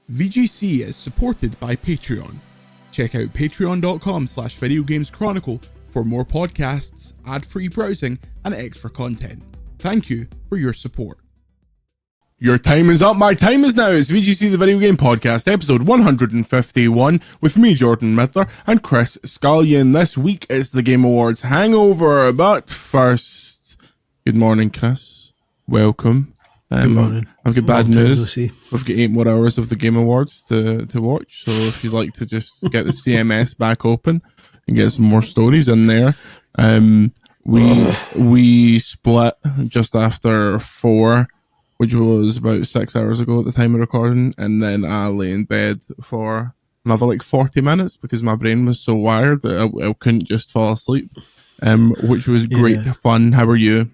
VGC is supported by Patreon. Check out patreon.com/videogameschronicle for more podcasts, ad-free browsing, and extra content. Thank you for your support. Your time is up, my time is now. It's VGC the Video Game Podcast, episode 151, with me, Jordan Middler, and Chris Scullion. This week it's the Game Awards hangover, but first, good morning, Chris. Welcome. Good morning. I've got bad news. We've got 8 more hours of the Game Awards to watch, so if you'd like to just get the CMS back open and get some more stories in there. We split just after 4, which was about 6 hours ago at the time of recording, and then I lay in bed for another 40 minutes because my brain was so wired that I couldn't just fall asleep, which was great fun. How are you?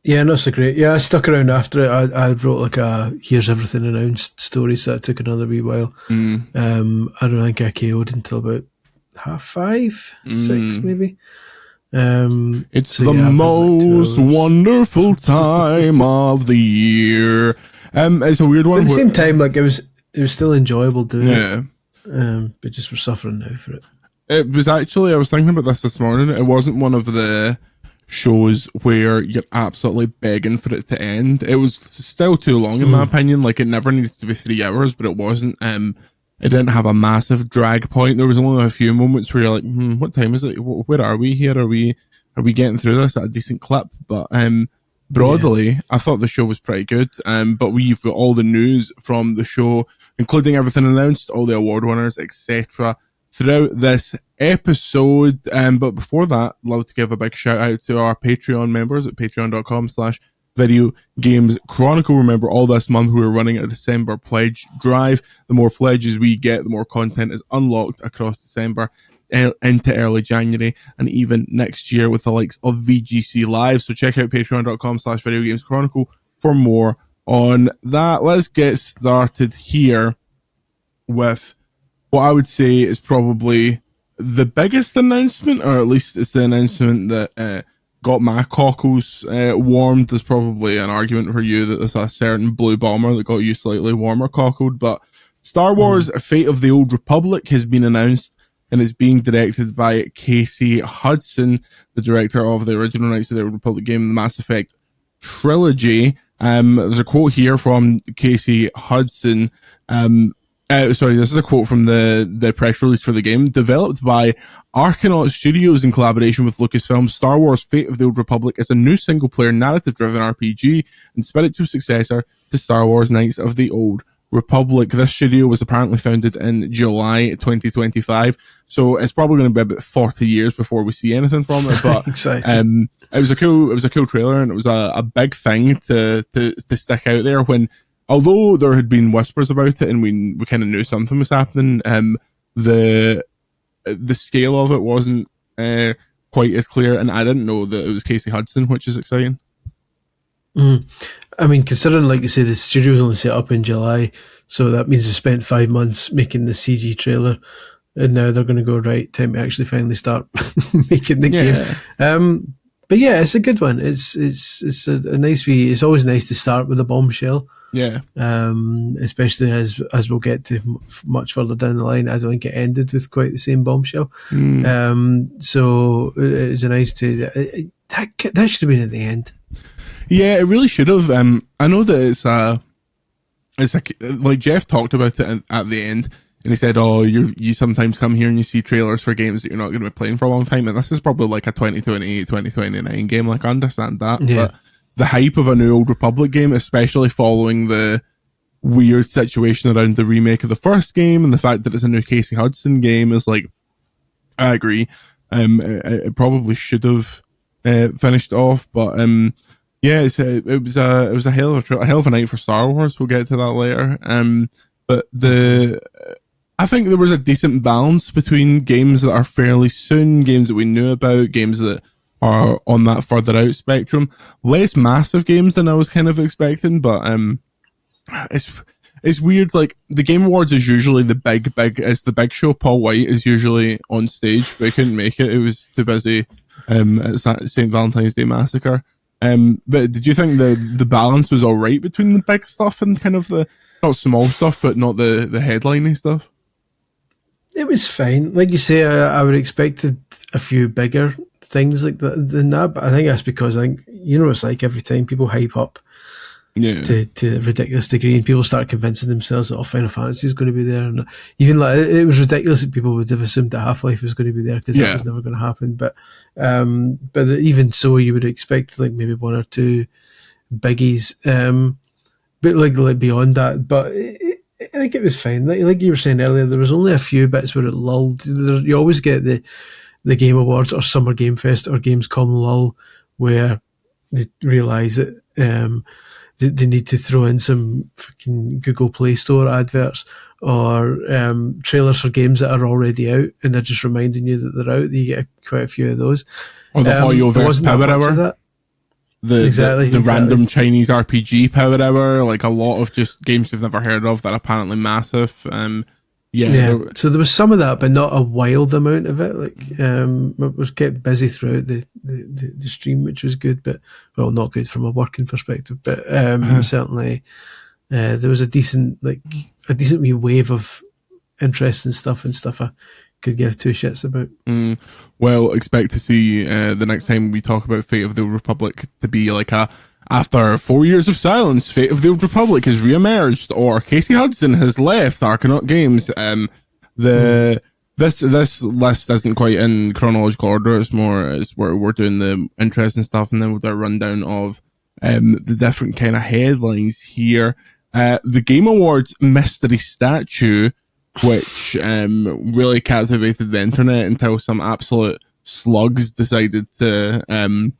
Yeah, not so great. Yeah, I stuck around after it. I wrote a "Here's Everything Announced" story, so that took another wee while. I don't think I KO'd until about 5:30, 6 maybe. It's the most wonderful time of the year. It's a weird one. But at the same time, it was still enjoyable doing it. But just we're suffering now for it. It was actually, I was thinking about this morning. It wasn't one of the shows where you're absolutely begging for it to end. It was still too long in my opinion. It never needs to be 3 hours, but it wasn't. It didn't have a massive drag point. There was only a few moments where you're like, what time is it? Where are we here? Are we getting through this at a decent clip? But broadly, I thought the show was pretty good. But we've got all the news from the show, including everything announced, all the award winners, etc., throughout this episode. But before that, I'd love to give a big shout out to our Patreon members at patreon.com/Video Games Chronicle. Remember, all this month we're running a December pledge drive. The more pledges we get, the more content is unlocked across December into early January and even next year with the likes of VGC Live. So check out patreon.com/Video Games Chronicle for more on that. Let's get started here with what I would say is probably the biggest announcement, or at least it's the announcement that got my cockles warmed. There's probably an argument for you that there's a certain blue bomber that got you slightly warmer cockled, but Star Wars Fate of the Old Republic has been announced and is being directed by Casey Hudson, the director of the original Knights of the Old Republic game, the Mass Effect trilogy. There's a quote here from Casey Hudson. This is a quote from the press release for the game. Developed by Archinaut Studios in collaboration with Lucasfilm, Star Wars Fate of the Old Republic is a new single-player narrative-driven RPG and spiritual successor to Star Wars Knights of the Old Republic. This studio was apparently founded in July 2025, so it's probably going to be about 40 years before we see anything from it. But it was a cool trailer, and it was a big thing to stick out there when. Although there had been whispers about it and we kind of knew something was happening, the scale of it wasn't quite as clear, and I didn't know that it was Casey Hudson, which is exciting. I mean, considering, like you say, the studio was only set up in July, so that means they spent 5 months making the CG trailer, and now they're going to go, right, time to actually finally start making the game. But yeah, it's a good one. It's a nice wee. It's always nice to start with a bombshell. Yeah. Especially as we'll get to much further down the line. I don't think it ended with quite the same bombshell. So it's a nice to that should have been at the end. Yeah, it really should have. I know that it's like Jeff talked about it at the end, and he said, "Oh, you sometimes come here and you see trailers for games that you're not going to be playing for a long time, and this is probably like a 2028, 2029 game. Like, I understand that, but the hype of a new Old Republic game, especially following the weird situation around the remake of the first game and the fact that it's a new Casey Hudson game, is like, I agree. It probably should have finished off, but it was a hell of a night for Star Wars. We'll get to that later. But I think there was a decent balance between games that are fairly soon, games that we knew about, games that are on that further out spectrum. Less massive games than I was kind of expecting, but it's weird. Like, the Game Awards is usually the big show. Paul White is usually on stage, but he couldn't make it. He was too busy at St. Valentine's Day Massacre. But did you think the balance was all right between the big stuff and kind of the Not small stuff, but not the headliney stuff. It was fine. Like you say, I would have expected a few bigger things like that than that, but I think that's because I think, it's like every time people hype up to a ridiculous degree and people start convincing themselves that Final Fantasy is going to be there. And even like it was ridiculous that people would have assumed that Half-Life was going to be there because that was never going to happen. But even so, you would expect like maybe one or two biggies, but like beyond that. But I think it was fine. Like you were saying earlier, there was only a few bits where it lulled. You always get the Game Awards or Summer Game Fest or Gamescom lull where they realise that they need to throw in some fucking Google Play Store adverts or trailers for games that are already out, and they're just reminding you that they're out. You get quite a few of those. Or the Hoyoverse Power Hour. The random Chinese RPG Power Hour, like a lot of just games you've never heard of that are apparently massive. So there was some of that, but not a wild amount of it. Like it was kept busy throughout the stream, which was good, but not good from a working perspective. But certainly there was a decent wee wave of interesting stuff and stuff I could give two shits about. Well, expect to see the next time we talk about Fate of the Old Republic to be like after 4 years of silence, Fate of the Old Republic has re-emerged, or Casey Hudson has left Argonaut Games. This list isn't quite in chronological order. It's more where we're doing the interesting stuff, and then we'll do a rundown of the different kind of headlines here. The Game Awards mystery statue, which really captivated the internet until some absolute slugs decided to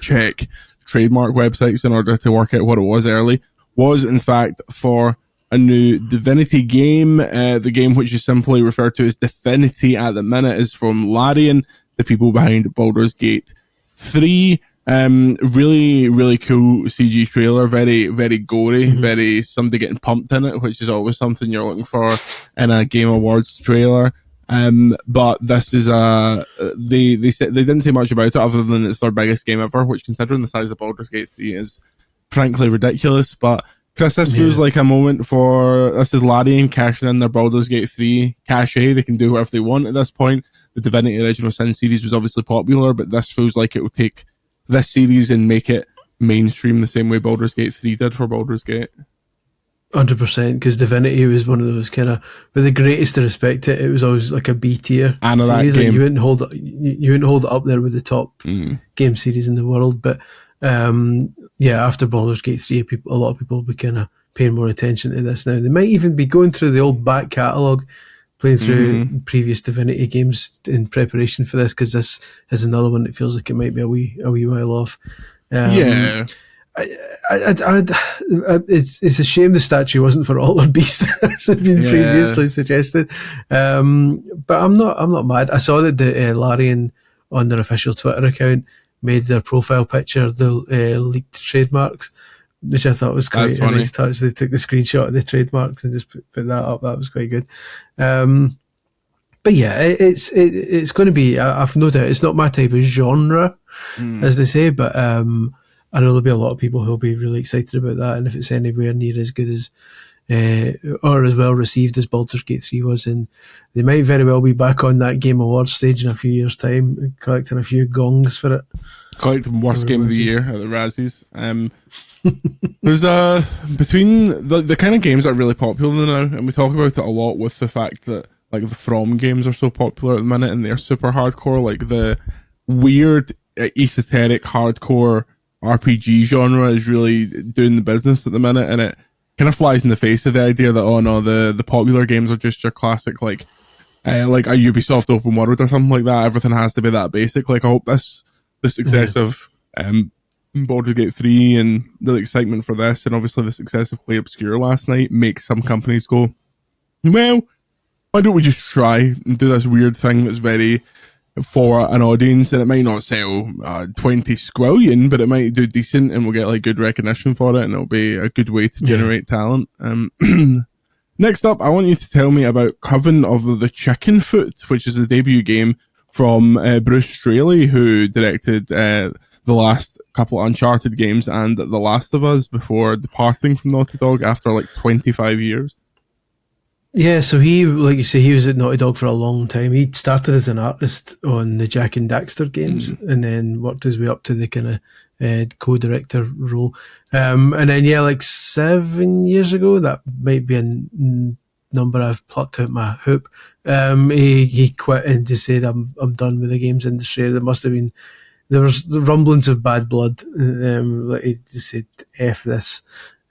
check trademark websites in order to work out what it was early, was in fact for a new Divinity game. The game, which is simply referred to as Divinity at the minute, is from Larian, the people behind Baldur's Gate 3. Really, really cool CG trailer, very, very gory, very somebody getting pumped in it, which is always something you're looking for in a Game Awards trailer. But this is they didn't say much about it other than it's their biggest game ever, which, considering the size of Baldur's Gate 3, is frankly ridiculous. But Chris, this feels like a moment this is Larian cashing in their Baldur's Gate 3 cachet. They can do whatever they want at this point. The Divinity Original Sin series was obviously popular, but this feels like it will take this series and make it mainstream the same way Baldur's Gate 3 did for Baldur's Gate. 100%, because Divinity was one of those kind of, with the greatest respect to it, it was always like a B tier series. That game. Like you wouldn't hold it up there with the top game series in the world. But after Baldur's Gate 3, a lot of people will be kind of paying more attention to this now. They might even be going through the old back catalogue, playing through previous Divinity games in preparation for this, because this is another one that feels like it might be a wee while off. It's a shame the statue wasn't for Altered Beast, as had been previously suggested. But I'm not mad. I saw that the Larian on their official Twitter account made their profile picture the leaked trademarks, which I thought was quite a nice touch. They took the screenshot of the trademarks and just put that up. That was quite good. But yeah, it's going to be. I've no doubt it's not my type of genre, as they say, but I know there'll be a lot of people who'll be really excited about that, and if it's anywhere near as good as or as well received as Baldur's Gate 3 was, and they might very well be back on that Game Awards stage in a few years' time, collecting a few gongs for it. Collecting worst game of the year at the Razzies. There's between the kind of games that are really popular now, and we talk about it a lot with the fact that like the From games are so popular at the minute, and they're super hardcore. Like the weird, esoteric, hardcore RPG genre is really doing the business at the minute, and it kind of flies in the face of the idea that the popular games are just your classic like a Ubisoft open world or something like that. Everything has to be that basic. Like I hope the success of Baldur's Gate 3 and the excitement for this, and obviously the success of Clay Obscure last night, makes some companies go, well, why don't we just try and do this weird thing that's very for an audience, and it might not sell 20 squillion, but it might do decent, and we'll get like good recognition for it, and it'll be a good way to generate talent. Next up, I want you to tell me about Coven of the Chicken Foot, which is a debut game from Bruce Straley, who directed the last couple of Uncharted games and The Last of Us before departing from Naughty Dog after like 25 years. Yeah, so he, like you say, he was at Naughty Dog for a long time. He started as an artist on the Jak and Daxter games and then worked his way up to the kind of co-director role. And then, yeah, like 7 years ago, that might be a number I've plucked out my hoop. He quit and just said, I'm done with the games industry. There was the rumblings of bad blood. Like he just said, F this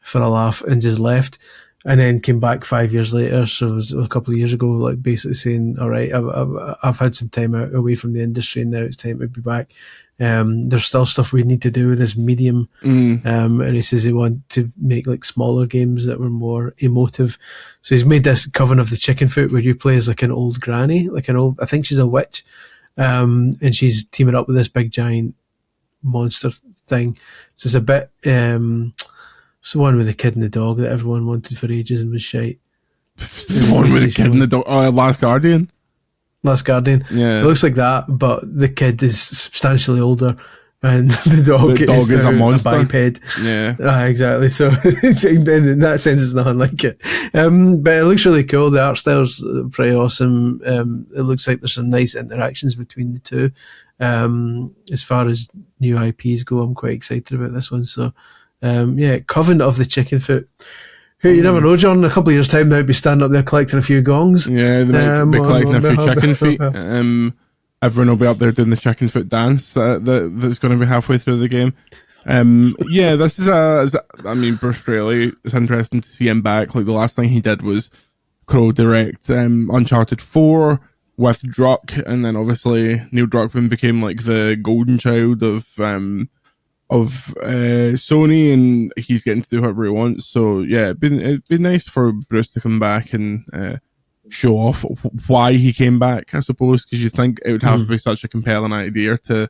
for a laugh and just left. And then came back 5 years later, so it was a couple of years ago, like basically saying, all right, I've had some time out away from the industry and now it's time to be back. There's still stuff we need to do with this medium. And he says he wanted to make like smaller games that were more emotive. So he's made this Coven of the Chicken Foot where you play as like an old granny, I think she's a witch. And she's teaming up with this big giant monster thing. So it's a bit, it's the one with the kid and the dog that everyone wanted for ages and was shite. The one with the kid and the dog. Oh, Last Guardian. Yeah. It looks like that, but the kid is substantially older and the dog is a monster. A biped. Yeah. Exactly. So in that sense, it's nothing like it. But it looks really cool. The art style's pretty awesome. It looks like there's some nice interactions between the two. As far as new IPs go, I'm quite excited about this one. So, Coven of the Chicken Foot. Who you never know, John. In a couple of years' time, they'd be standing up there collecting a few gongs. Yeah, they might be collecting a few chicken feet. Everyone will be up there doing the chicken foot dance that's going to be halfway through the game. This is Bruce Straley. It's interesting to see him back. Like the last thing he did was co-direct Uncharted 4 with Druck, and then obviously Neil Druckmann became like the golden child of Sony, and he's getting to do whatever he wants. So yeah, it'd be nice for Bruce to come back and show off why he came back, I suppose, because you think it would have to be such a compelling idea to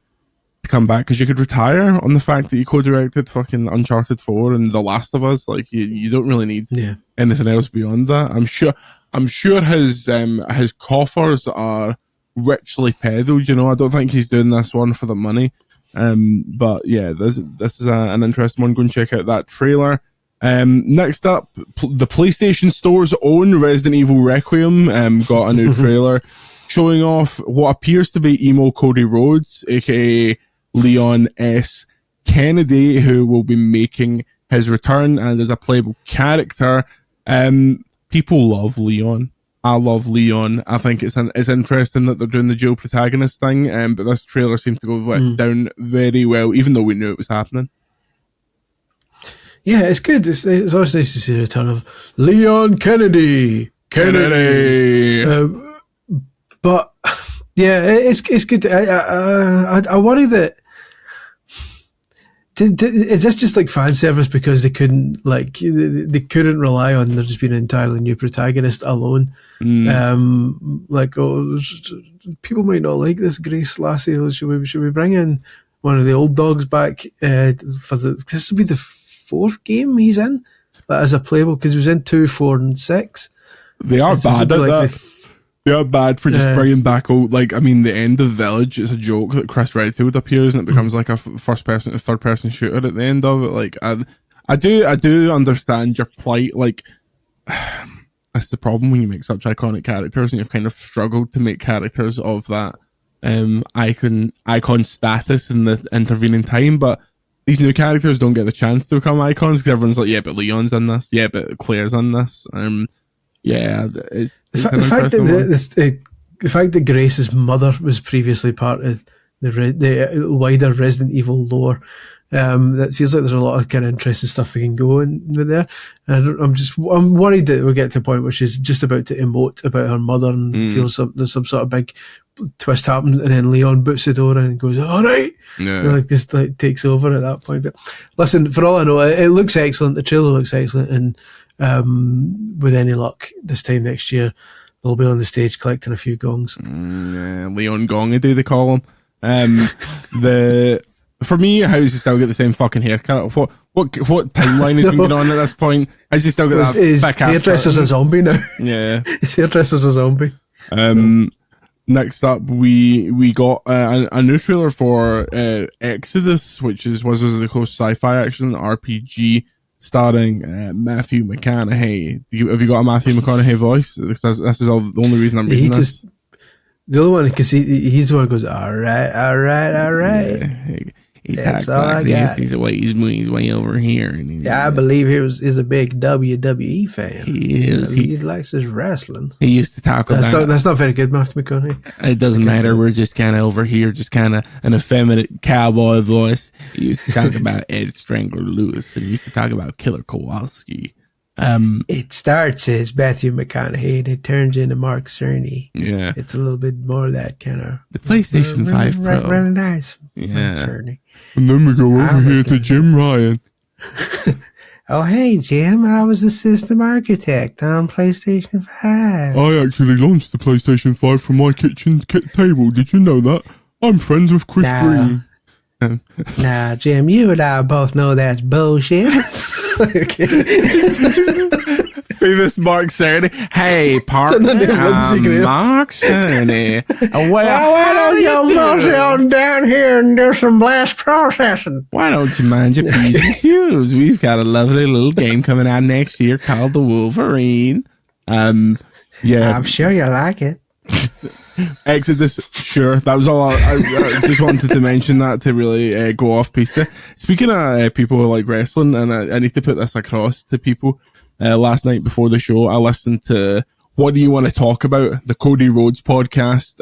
come back, because you could retire on the fact that you co-directed fucking Uncharted 4 and The Last of Us. Like you don't really need anything else beyond that. I'm sure his coffers are richly peddled. You know, I don't think he's doing this one for the money. But yeah, this is an interesting one. Go and check out that trailer. Next up, the PlayStation Store's own Resident Evil Requiem got a new trailer showing off what appears to be emo Cody Rhodes, aka Leon S. Kennedy, who will be making his return and is a playable character. People love Leon. I love Leon. I think it's interesting that they're doing the dual protagonist thing, but this trailer seems to go down very well, even though we knew it was happening. Yeah, it's good. It's always nice to see the return of Leon Kennedy. But yeah, it's good. I worry that. Is this just like fan service because they couldn't rely on there just being an entirely new protagonist alone? People might not like this Grace Lassie. Should we bring in one of the old dogs back this will be the fourth game he's in as a playable, because he was in 2, 4, and 6. They are bad at that. They are bad for just bringing back old, the end of Village, it's a joke that Chris Redfield appears and it becomes like a third person shooter at the end of it. Like, I do understand your plight. Like, that's the problem when you make such iconic characters and you've kind of struggled to make characters of that icon status in the intervening time. But these new characters don't get the chance to become icons because everyone's like, yeah, but Leon's in this. Yeah, but Claire's in this. Yeah, it's the fact that Grace's mother was previously part of the wider Resident Evil lore, that feels like there's a lot of kind of interesting stuff that can go in with there. And I'm worried that we'll get to a point where she's just about to emote about her mother and feels there's some sort of big twist happens, and then Leon boots the door and goes, all right, and takes over at that point. But listen, for all I know, it looks excellent. The trailer looks excellent, and with any luck, this time next year, they'll be on the stage collecting a few gongs. Leon Gongady, they call him. For me, how does he still get the same fucking haircut? What timeline has been going on at this point? How does he still get that? His hairdresser's a zombie now. Yeah, his hairdresser's a zombie. Next up, we got a new trailer for Exodus, which is Wizards of the Coast sci-fi action RPG starring Matthew McConaughey. Have you got a Matthew McConaughey voice? This is all the only reason I'm reading this. The other one, because he's the one who goes, all right. Yeah, he talks like this. He's way over here. And I believe he is a big WWE fan. He is. He likes his wrestling. He used to talk about... That's not very good, Matthew McConaughey. It doesn't matter. We're just kind of over here, just kind of an effeminate cowboy voice. He used to talk about Ed Strangler Lewis, and he used to talk about Killer Kowalski. It starts as Matthew McConaughey and it turns into Mark Cerny. Yeah. It's a little bit more of that kind of... The PlayStation 5 Pro. Really nice. Yeah. Mark Cerny. And then we go over here to Jim Ryan. Oh, hey, Jim. I was the system architect on PlayStation 5. I actually launched the PlayStation 5 from my kitchen table. Did you know that? I'm friends with Chris Green. Nah, Jim, you and I both know that's bullshit. Famous Mark Cerny. Hey, partner, Mark Cerny. Why don't you mosey on down here and do some blast processing? Why don't you mind your P's and Q's? We've got a lovely little game coming out next year called The Wolverine. Yeah. I'm sure you like it. Exodus, sure. That was all. I just wanted to mention that to really go off piece. Speaking of people who like wrestling, and I need to put this across to people. Last night before the show, I listened to What Do You Want to Talk About? The Cody Rhodes podcast.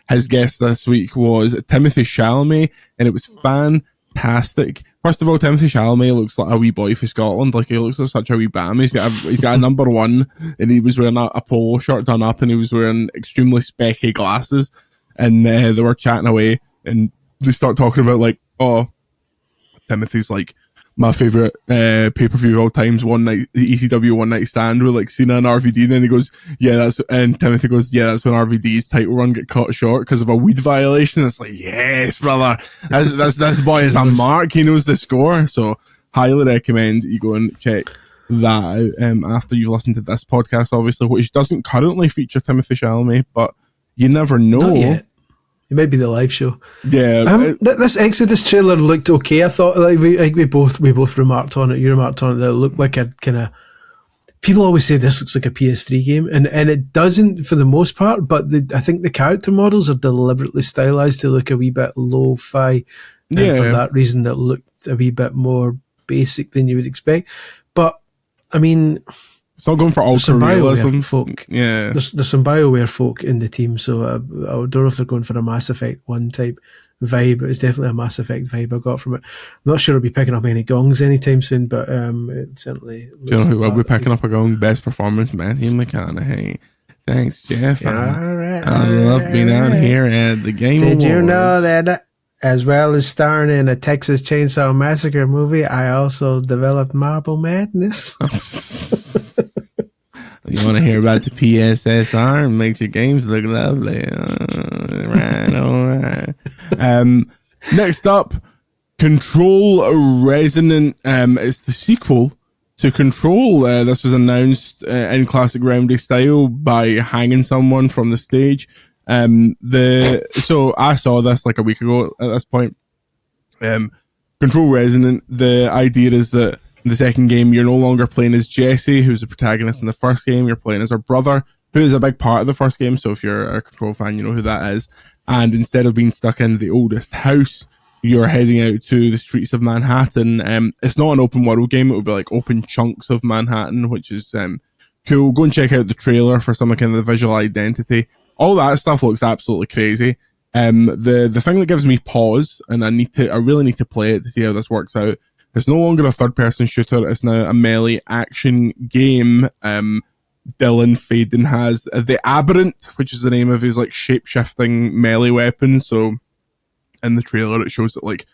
His guest this week was Timothy Chalamet, and it was fantastic. First of all, Timothy Chalamet looks like a wee boy for Scotland. Like, he looks like such a wee bam. He's got a number one, and he was wearing a polo shirt done up, and he was wearing extremely specky glasses. And they were chatting away, and they start talking about, like, oh, Timothy's like my favorite pay-per-view of all times, One Night, the ECW One Night Stand with like Cena and RVD. And then he goes, and Timothy goes, yeah, that's when RVD's title run get cut short because of a weed violation. It's like, yes, brother, this boy is a mark. He knows the score. So highly recommend you go and check that out after you've listened to this podcast, obviously, which doesn't currently feature Timothy Chalamet, but you never know. Not yet. It might be the live show. Yeah. This Exodus trailer looked okay. I thought, like we both remarked on it. You remarked on it that it looked like a kind of. People always say this looks like a PS3 game, and it doesn't for the most part. But I think the character models are deliberately stylized to look a wee bit lo-fi, and for that reason, that looked a wee bit more basic than you would expect. But I mean, it's not going for ultra realism folk. Yeah, there's some BioWare folk in the team, so I don't know if they're going for a Mass Effect 1 type vibe. It's definitely a Mass Effect vibe I got from it. I'm not sure I'll be picking up any gongs anytime soon, but it certainly. Do you know who will be picking up a gong? Best performance, Matthew McConaughey. Thanks, Jeff. I love being out here at the Game Awards. Did you know that? As well as starring in a Texas Chainsaw Massacre movie, I also developed Marble Madness. You want to hear about the PSSR and makes your games look lovely. All right. Next up, Control Resonant. It's the sequel to Control. This was announced in classic Remedy style by hanging someone from the stage. So I saw this like a week ago at this point. Control Resonant, the idea is that in the second game, you're no longer playing as Jesse, who's the protagonist in the first game. You're playing as her brother, who is a big part of the first game. So if you're a Control fan, you know who that is. And instead of being stuck in the oldest house, you're heading out to the streets of Manhattan. It's not an open world game. It will be like open chunks of Manhattan, which is cool. Go and check out the trailer for some kind of the visual identity. All that stuff looks absolutely crazy. The thing that gives me pause, and I really need to play it to see how this works out. It's no longer a third-person shooter. It's now a melee action game. Dylan Faden has the Aberrant, which is the name of his like shape-shifting melee weapon. So in the trailer, it shows it like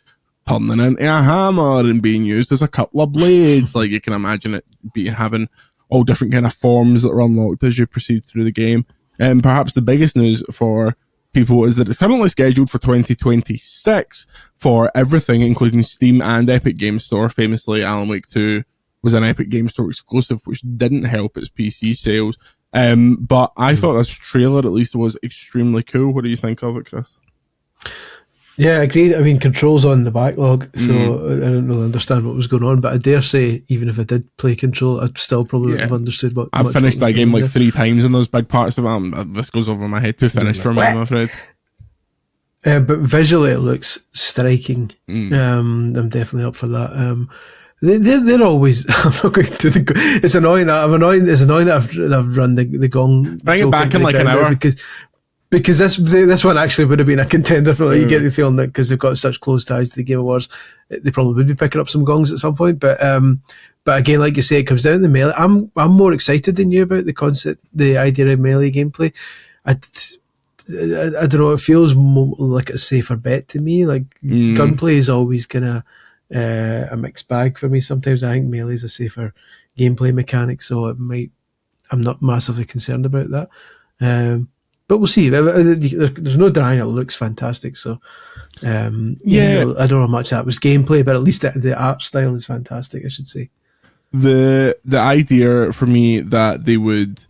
turning into a hammer and being used as a couple of blades. Like you can imagine it having all different kind of forms that are unlocked as you proceed through the game. And perhaps the biggest news for people is that it's currently scheduled for 2026 for everything, including Steam and Epic Games Store. Famously, Alan Wake 2 was an Epic Games Store exclusive, which didn't help its PC sales. But I thought this trailer at least was extremely cool. What do you think of it, Chris? Yeah, I agree. I mean, Control's on the backlog, so I didn't really understand what was going on. But I dare say, even if I did play Control, I'd still probably wouldn't have understood what. I've finished that game like 3 times in those big parts of it. This goes over my head to finish for me, I'm afraid. But visually, it looks striking. I'm definitely up for that. They're always. I'm not going to the. It's annoying that It's annoying that I've run the gong. Bring it back in like an hour because this one actually would have been a contender for. You get the feeling that because they've got such close ties to the Game Awards, they probably would be picking up some gongs at some point. But again, like you say, it comes down to melee. I'm more excited than you about the concept, the idea of melee gameplay. I don't know. It feels more like a safer bet to me. Like gunplay is always kind of a mixed bag for me. Sometimes I think melee is a safer gameplay mechanic, so I'm not massively concerned about that. But we'll see. There's no denying it looks fantastic. So I don't know how much that was gameplay, but at least the art style is fantastic, I should say. The idea for me that they would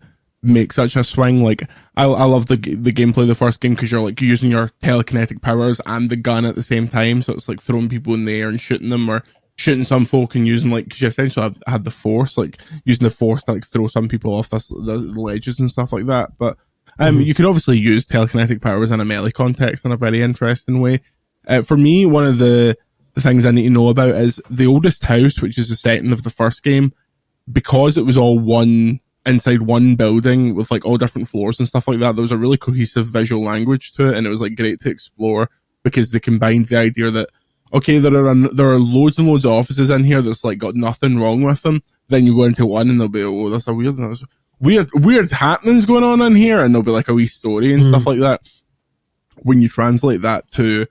make such a swing, like I love the gameplay of the first game because you're like using your telekinetic powers and the gun at the same time, so it's like throwing people in the air and shooting them, or shooting some folk and using like, because you essentially had the force, like using the force to like throw some people off the ledges and stuff like that. But you could obviously use telekinetic powers in a melee context in a very interesting way. For me, one of the things I need to know about is the oldest house, which is the setting of the first game, because it was all inside one building with like all different floors and stuff like that. There was a really cohesive visual language to it, and it was like great to explore because they combined the idea that, okay, there are loads and loads of offices in here that's like got nothing wrong with them. Then you go into one and they'll be, oh, that's a weird happenings going on in here, and there'll be like a wee story and stuff like that. When you translate that to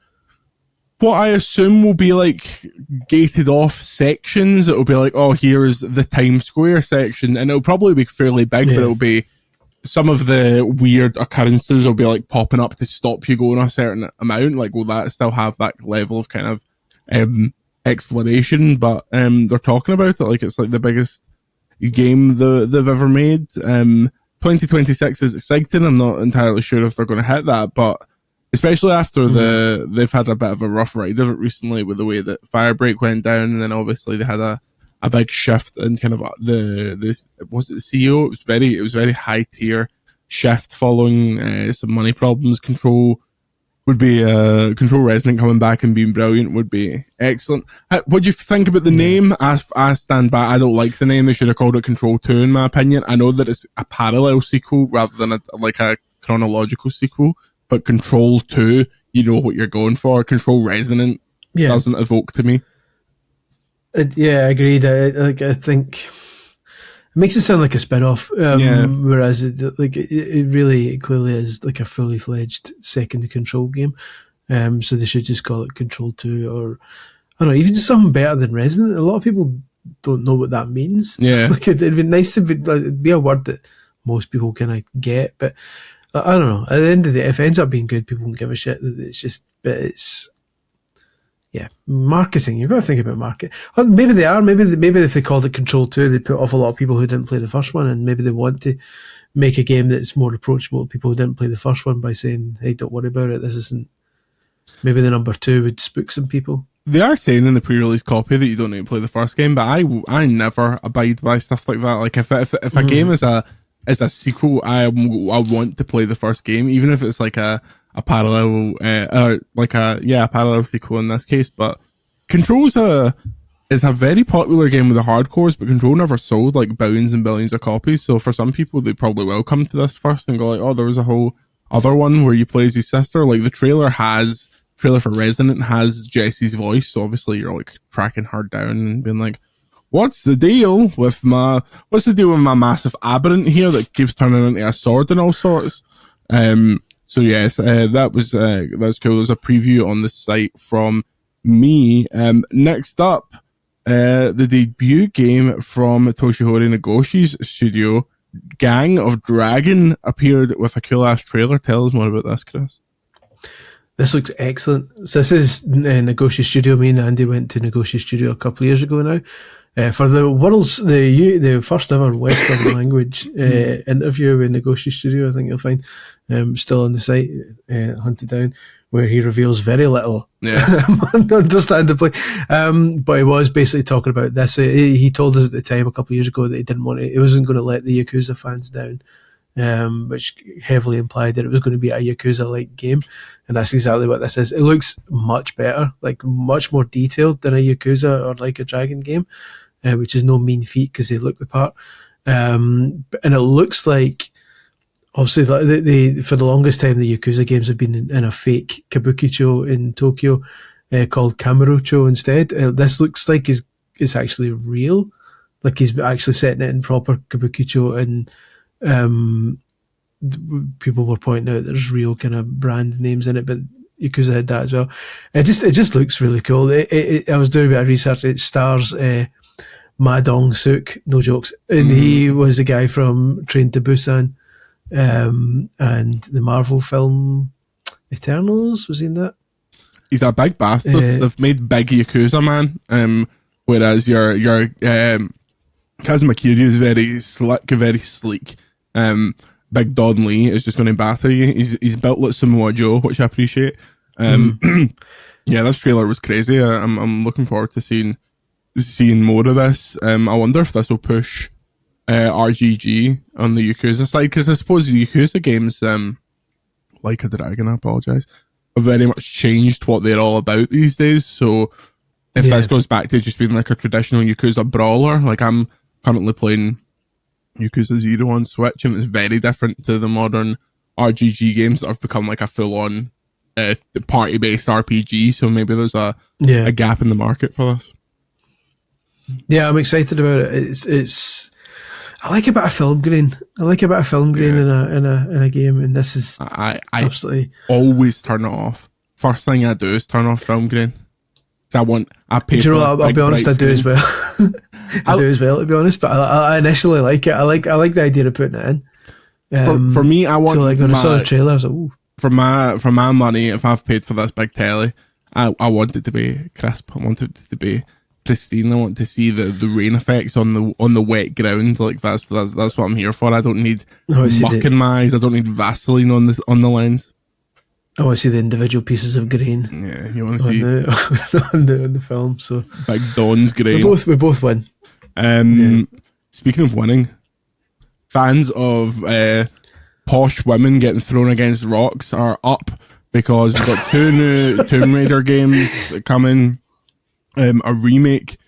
what I assume will be like gated off sections, it'll be like, oh, here's the Times Square section, and it'll probably be fairly big, but it'll be some of the weird occurrences will be like popping up to stop you going a certain amount. Like, will that still have that level of kind of exploration? But they're talking about it like it's like the biggest game they've ever made. 2026 is exciting. I'm not entirely sure if they're going to hit that, but especially after they've had a bit of a rough ride of it recently with the way that Firebreak went down, and then obviously they had a big shift in kind of the CEO. It was very high tier shift following some money problems. Control Resonant coming back and being brilliant would be excellent. What do you think about the name? I stand by. I don't like the name. They should have called it Control 2 in my opinion. I know that it's a parallel sequel rather than a chronological sequel, but Control 2, you know what you're going for. Control Resonant doesn't evoke to me. I agreed. I think it makes it sound like a spin-off, whereas it really clearly is like a fully fledged second Control game. So they should just call it Control 2, or I don't know, even just something better than Resonant. A lot of people don't know what that means. Yeah, like it'd be nice to be a word that most people kind of get, but I don't know. At the end of the day, if it ends up being good, people won't give a shit. It's marketing. You've got to think about market. Well, maybe they are. Maybe if they called it Control 2, they put off a lot of people who didn't play the first one, and maybe they want to make a game that's more approachable to people who didn't play the first one by saying, hey, don't worry about it. This isn't... Maybe the number 2 would spook some people. They are saying in the pre-release copy that you don't need to play the first game, but I never abide by stuff like that. Like if a game is a sequel, I want to play the first game, even if it's like a parallel, a parallel sequel in this case. But Control is a very popular game with the hardcores, but Control never sold like billions and billions of copies. So for some people, they probably will come to this first and go like, oh, there was a whole other one where you play as his sister. Like the trailer for Resonant has Jessie's voice, so obviously you're like tracking her down and being like, what's the deal with my massive aberrant here that keeps turning into a sword and all sorts? So yes, that's cool. There's a preview on the site from me. Next up, the debut game from Toshihori Nagoshi's studio, Gang of Dragon, appeared with a cool ass trailer. Tell us more about this, Chris. This looks excellent. So this is Nagoshi's studio. Me and Andy went to Nagoshi's studio a couple of years ago now. for the first ever Western language interview with Negotiation Studio, I think you'll find still on the site, hunted down, where he reveals very little, understandably. But he was basically talking about this. He told us at the time a couple of years ago that he wasn't going to let the Yakuza fans down, which heavily implied that it was going to be a Yakuza-like game, and that's exactly what this is. It looks much better, like much more detailed than a Yakuza or Like a Dragon game, which is no mean feat because they look the part. And it looks like, obviously, for the longest time, the Yakuza games have been in a fake kabukicho in Tokyo called Kamurocho instead. This looks like it's actually real, like he's actually setting it in proper kabukicho, and people were pointing out there's real kind of brand names in it, but Yakuza had that as well. It just looks really cool. I was doing a bit of research. It stars Ma Dong-suk, no jokes, and he was the guy from Train to Busan. And the Marvel film Eternals, was he in that? He's a big bastard. They've made big Yakuza, man. Whereas your Kazuma Kiryu is very slick, very sleek. Big Don Lee is just going to batter you. He's built like Samoa Joe, which I appreciate. Yeah, this trailer was crazy. I'm looking forward to seeing more of this. I wonder if this will push RGG on the Yakuza side, because I suppose the Yakuza games, Like a Dragon, I apologise, have very much changed what they're all about these days. So if this goes back to just being like a traditional Yakuza brawler, like I'm currently playing Yakuza 0 on Switch, and it's very different to the modern RGG games that have become like a full-on party-based RPG. So maybe there's a gap in the market for this. Yeah, I'm excited about it. It's I like a bit of film grain. I like a bit of film grain in a game, and this is I absolutely always turn it off. First thing I do is turn off film grain. I pay for I'll be honest, I do as well. I do as well, to be honest. But I initially like it. I like the idea of putting it in. For me, I want. So like when I saw the trailer, I was like, ooh. For my money, if I've paid for this big telly, I want it to be crisp. I want it to be pristine. I want to see the rain effects on the wet ground. Like that's what I'm here for. I don't need muck in my eyes. I don't need Vaseline on the lens. I want to see the individual pieces of grain. Yeah, you want to see on the film. So Big Don's grain. We both win. Speaking of winning, fans of posh women getting thrown against rocks are up, because we've got two new Tomb Raider games coming. A remake,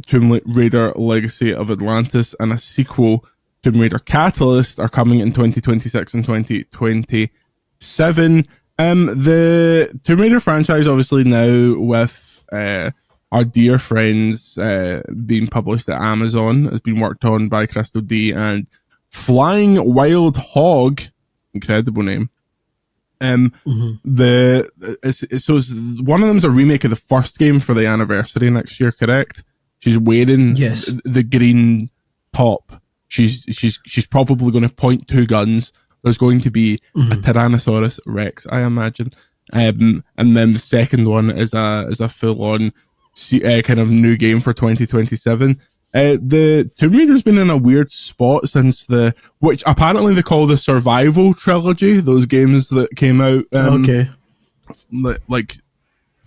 Tomb Raider Legacy of Atlantis, and a sequel, Tomb Raider Catalyst, are coming in 2026 and 2027. The Tomb Raider franchise, obviously now with our dear friends being published at Amazon, has been worked on by Crystal D and Flying Wild Hog, incredible name. So one of them's a remake of the first game for the anniversary next year, correct? She's wearing the green top. She's probably going to point two guns. There's going to be a Tyrannosaurus Rex, I imagine. And then the second one is a full on kind of new game for 2027. The Tomb Raider's been in a weird spot since which apparently they call the Survival Trilogy, those games that came out.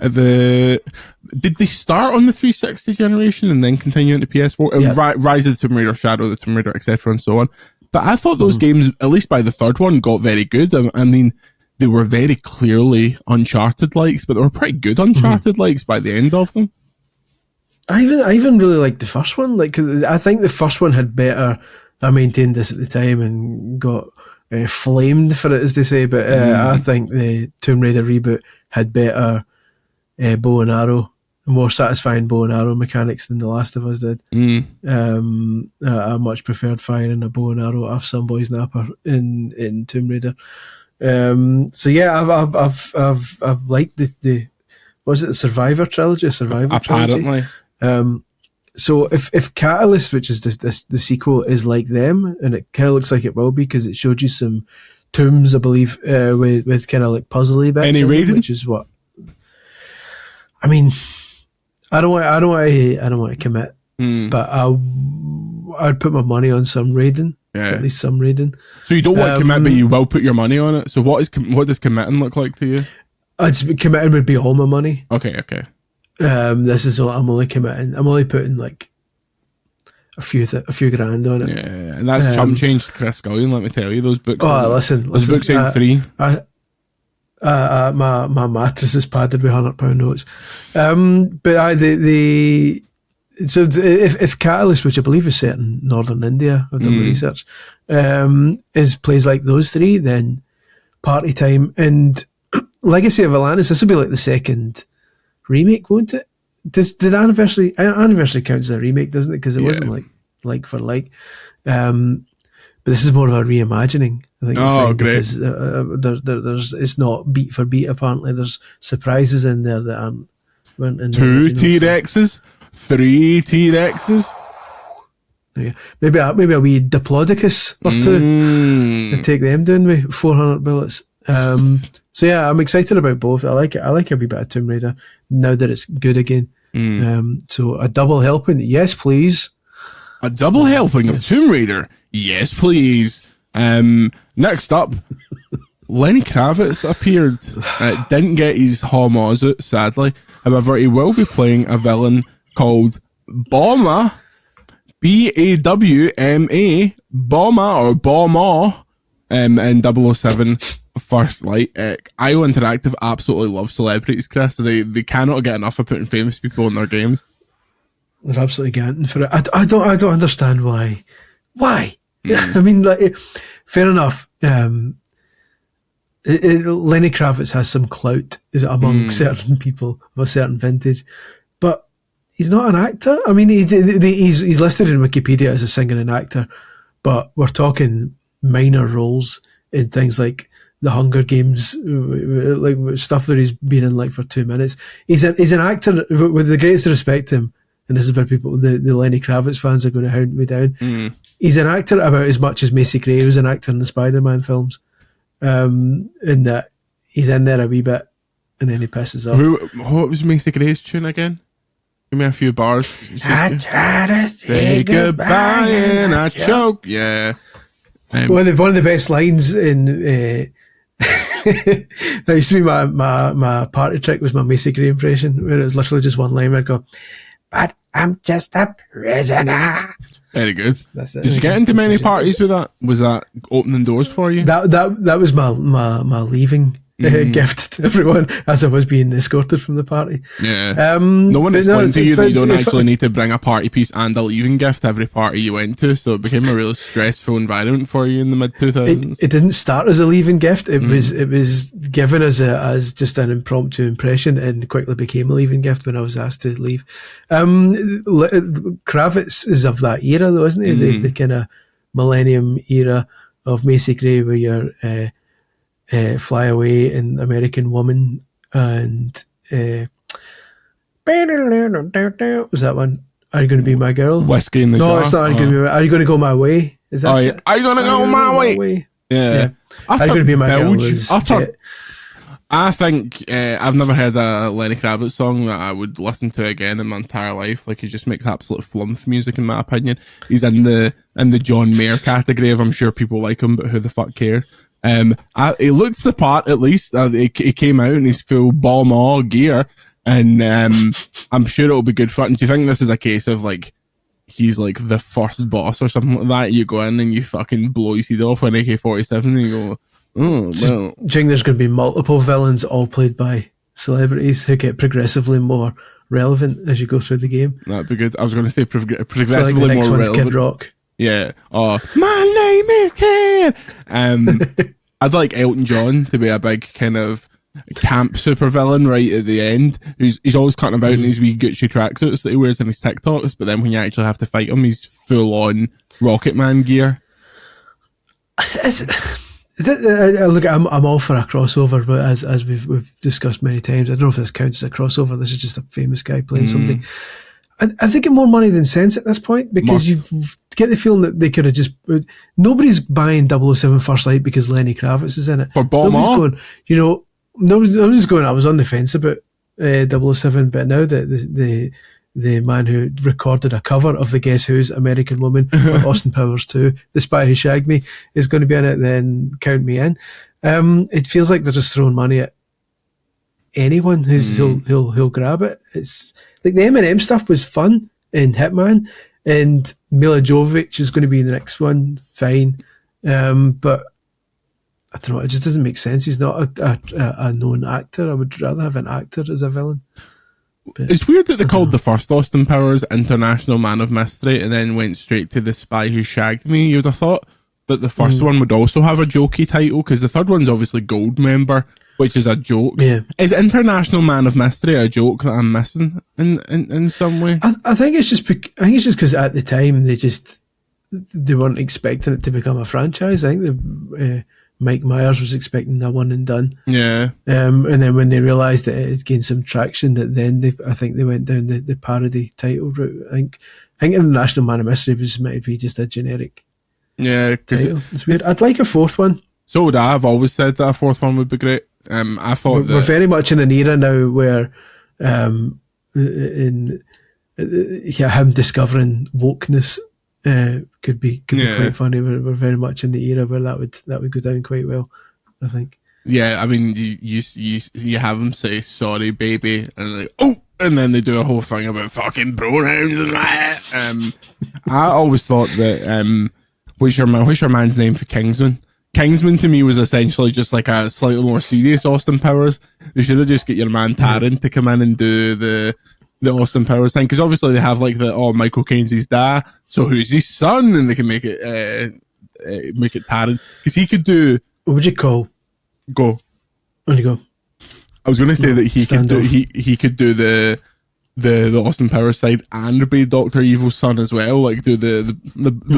Did they start on the 360 generation and then continue into PS4? Rise of the Tomb Raider, Shadow of the Tomb Raider, etc. and so on. But I thought those games, at least by the third one, got very good. I mean, they were very clearly Uncharted-likes, but they were pretty good Uncharted-likes by the end of them. I even really liked the first one. Like, I think the first one had better. I maintained this at the time and got flamed for it, as they say. But I think the Tomb Raider reboot had better bow and arrow, more satisfying bow and arrow mechanics than The Last of Us did. I much preferred firing a bow and arrow off some boy's napper in Tomb Raider. So yeah, I've liked the was it the Survivor trilogy? Apparently. So if Catalyst, which is the sequel, is like them, and it kind of looks like it will be, because it showed you some tombs, I believe, with kind of like puzzly bits. Any raiding? Which is what I mean. I don't want to commit. but I'd put my money on some Raiden. Yeah. At least some Raiden. So you don't want to commit, but you will put your money on it. So what does committing look like to you? Committing would be all my money. Okay. This is all I'm only committing. I'm only putting like a few grand on it. Yeah, and that's chump change to Chris Scullion. Let me tell you, those books. Listen, books ain't free. My mattress is padded with £100 notes. So if Catalyst, which I believe is set in Northern India, I've done the research, plays like those three, then Party Time and Legacy of Atlantis, this will be like the second remake, won't it? Did Anniversary counts as a remake, doesn't it? Because it wasn't like for like. But this is more of a reimagining, I think. Oh, great! Because there's it's not beat for beat. Apparently, there's surprises in there that weren't in 2 T-Rexes, 3 T-Rexes. Yeah. Maybe a wee Diplodocus or two. To take them down with 400 bullets. So yeah, I'm excited about both. I like a wee bit of Tomb Raider now that it's good again. So a double helping, yes please. A double helping of Tomb Raider, yes please. Next up, Lenny Kravitz appeared. Didn't get his homos out, sadly. However, he will be playing a villain called Bawma, Bawma, or Bawma, in 007 First Light. IO Interactive absolutely love celebrities, Chris. So they cannot get enough of putting famous people in their games. They're absolutely ganting for it. I don't understand why. Why? I mean, like, fair enough. Lenny Kravitz has some clout among certain people of a certain vintage, but he's not an actor. I mean, he's listed in Wikipedia as a singer and actor, but we're talking minor roles in things like the Hunger Games, like stuff that he's been in like for 2 minutes. He's an actor with the greatest respect to him. And this is where the Lenny Kravitz fans are going to hound me down. He's an actor about as much as Macy Gray was an actor in the Spider-Man films. In that he's in there a wee bit and then he pisses off. What was Macy Gray's tune again? Give me a few bars. I try to say goodbye and I choke. Yeah. One of the best lines in... that used to be my party trick was my Macy Gray impression, where it was literally just one line where I'd go, but I'm just a prisoner. Very good. Did you get into many parties with that? Was that opening doors for you? That was my leaving gift to everyone as I was being escorted from the party. Yeah. No one explained to you that you don't actually need to bring a party piece and a leaving gift to every party you went to, so it became a really stressful environment for you in the mid-2000s. It didn't start as a leaving gift. It was given as just an impromptu impression and quickly became a leaving gift when I was asked to leave. Kravitz is of that era though, isn't he? The kind of millennium era of Macy Gray where you're Fly Away and American Woman and was that one? Are You Going to Be My Girl? Whiskey in the Jar. No, it's not. Are you going to go my way? Is that it? Are you going to go my way? Yeah. Are You Going to Be My Girl? I think I've never heard a Lenny Kravitz song that I would listen to again in my entire life. Like, he just makes absolute flumph music, in my opinion. He's in the John Mayer category of I'm sure people like him, but who the fuck cares? He looks the part, at least. He came out in his full Bawma gear, and I'm sure it'll be good fun. Do you think this is a case of like he's like the first boss or something like that? You go in and you fucking blow his head off with an AK-47 and you go, oh, well. Do you think there's going to be multiple villains all played by celebrities who get progressively more relevant as you go through the game? That'd be good. I was going to say progressively so like the next more one's relevant. Kid Rock. Yeah. Oh, my name is Kid. I'd like Elton John to be a big kind of camp supervillain right at the end. He's always cutting about in these wee Gucci tracksuits that he wears in his TikToks, but then when you actually have to fight him, he's full on Rocket Man gear. Look, I'm all for a crossover, but as we've discussed many times, I don't know if this counts as a crossover. This is just a famous guy playing something. I think it's more money than sense at this point, because you get the feeling that they could have just... Nobody's buying 007 First Light because Lenny Kravitz is in it. For Bawma? Nobody's going, I was on the fence about 007, but now that the man who recorded a cover of the Guess Who's American Woman or Austin Powers 2, The Spy Who Shagged Me, is going to be in it, then count me in. It feels like they're just throwing money at anyone who'll grab it. It's like the Eminem stuff was fun in Hitman, and Mila Jovovich is going to be in the next one, fine. But I don't know, it just doesn't make sense. He's not a known actor. I would rather have an actor as a villain. But it's weird that they called the first Austin Powers International Man of Mystery and then went straight to The Spy Who Shagged Me. You'd have thought that the first one would also have a jokey title, because the third one's obviously Goldmember, which is a joke. Yeah. Is International Man of Mystery a joke that I'm missing in some way? I think it's just because at the time they weren't expecting it to become a franchise. I think Mike Myers was expecting that one and done. Yeah. And then when they realised that it had gained some traction, that then I think they went down the parody title route. I think International Man of Mystery might be just a generic title. It's weird. I'd like a fourth one. So would I. I've always said that a fourth one would be great. I thought we're very much in an era now where him discovering wokeness could be quite funny. We're very much in the era where that would go down quite well, I think. Yeah, I mean, you have them say sorry, baby, and like, oh, and then they do a whole thing about fucking pronouns and that. I always thought that what's your man's name for Kingsman? Kingsman to me was essentially just like a slightly more serious Austin Powers. They should have just get your man Taron to come in and do the Austin Powers thing, because obviously they have like Michael Caine's his dad, so who's his son, and they can make it Taron, because he could do. What would you call? Go. On you go. I was going to say that he could do the Austin Powers side and be Dr. Evil's son as well, like do the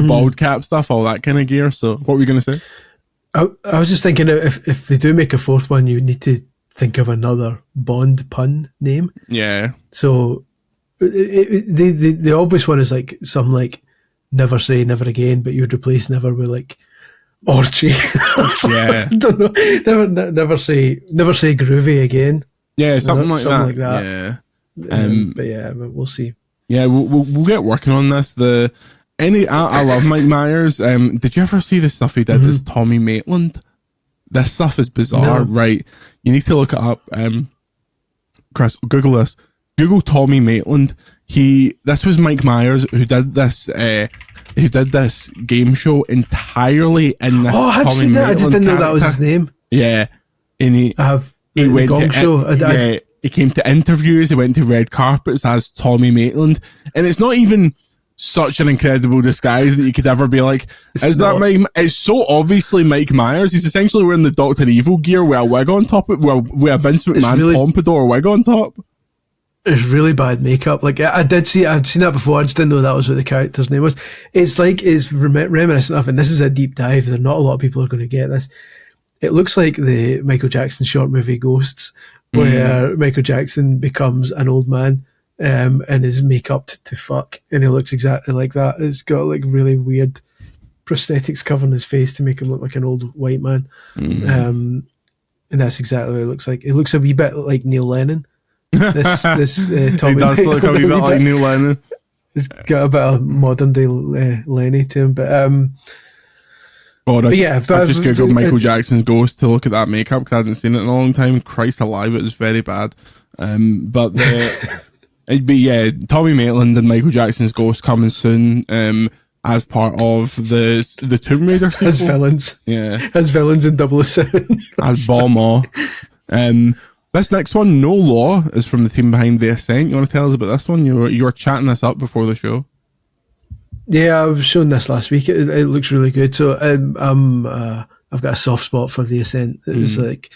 bald cap stuff, all that kind of gear. So what were you going to say? I was just thinking, if they do make a fourth one, you need to think of another Bond pun name. Yeah. So the obvious one is like some like Never Say Never Again, but you would replace never with like Orchie. Yeah. I don't know. Never say Groovy Again. Yeah, something like that. Yeah. But we'll see. Yeah, we'll get working on this. I love Mike Myers. Did you ever see the stuff he did as Tommy Maitland? This stuff is bizarre, right? You need to look it up. Chris, Google this. Google Tommy Maitland. This was Mike Myers who did this. Who did this game show entirely in this? Oh, I've Tommy seen that. I just didn't know that was his name. Yeah, and he went Gong Show. He came to interviews. He went to red carpets as Tommy Maitland, and it's not even such an incredible disguise that you could ever be like, that Mike? It's so obviously Mike Myers. He's essentially wearing the Dr. Evil gear with a wig on top, with a Vince McMahon pompadour wig on top. It's really bad makeup. Like I've seen that before. I just didn't know that was what the character's name was. It's reminiscent of, and this is a deep dive. There not a lot of people are going to get this. It looks like the Michael Jackson short movie Ghosts, where Michael Jackson becomes an old man and is make-upped to fuck, and he looks exactly like that. It's got like really weird prosthetics covering his face to make him look like an old white man. And that's exactly what it looks like. It looks a wee bit like Neil Lennon. This Tommy he does look a wee bit like Neil Lennon. He's got a bit of modern day Lenny to him, but I just googled Michael Jackson's Ghost to look at that makeup because I hadn't seen it in a long time. Christ alive, it was very bad. But it'd be Tommy Maitland and Michael Jackson's Ghost coming soon. As part of the Tomb Raider sequel. As villains. Yeah. As villains in 007. As Balmaw. This next one, No Law, is from the team behind The Ascent. You want to tell us about this one? You were chatting this up before the show. Yeah, I was showing this last week. It looks really good. So I've got a soft spot for The Ascent. It was like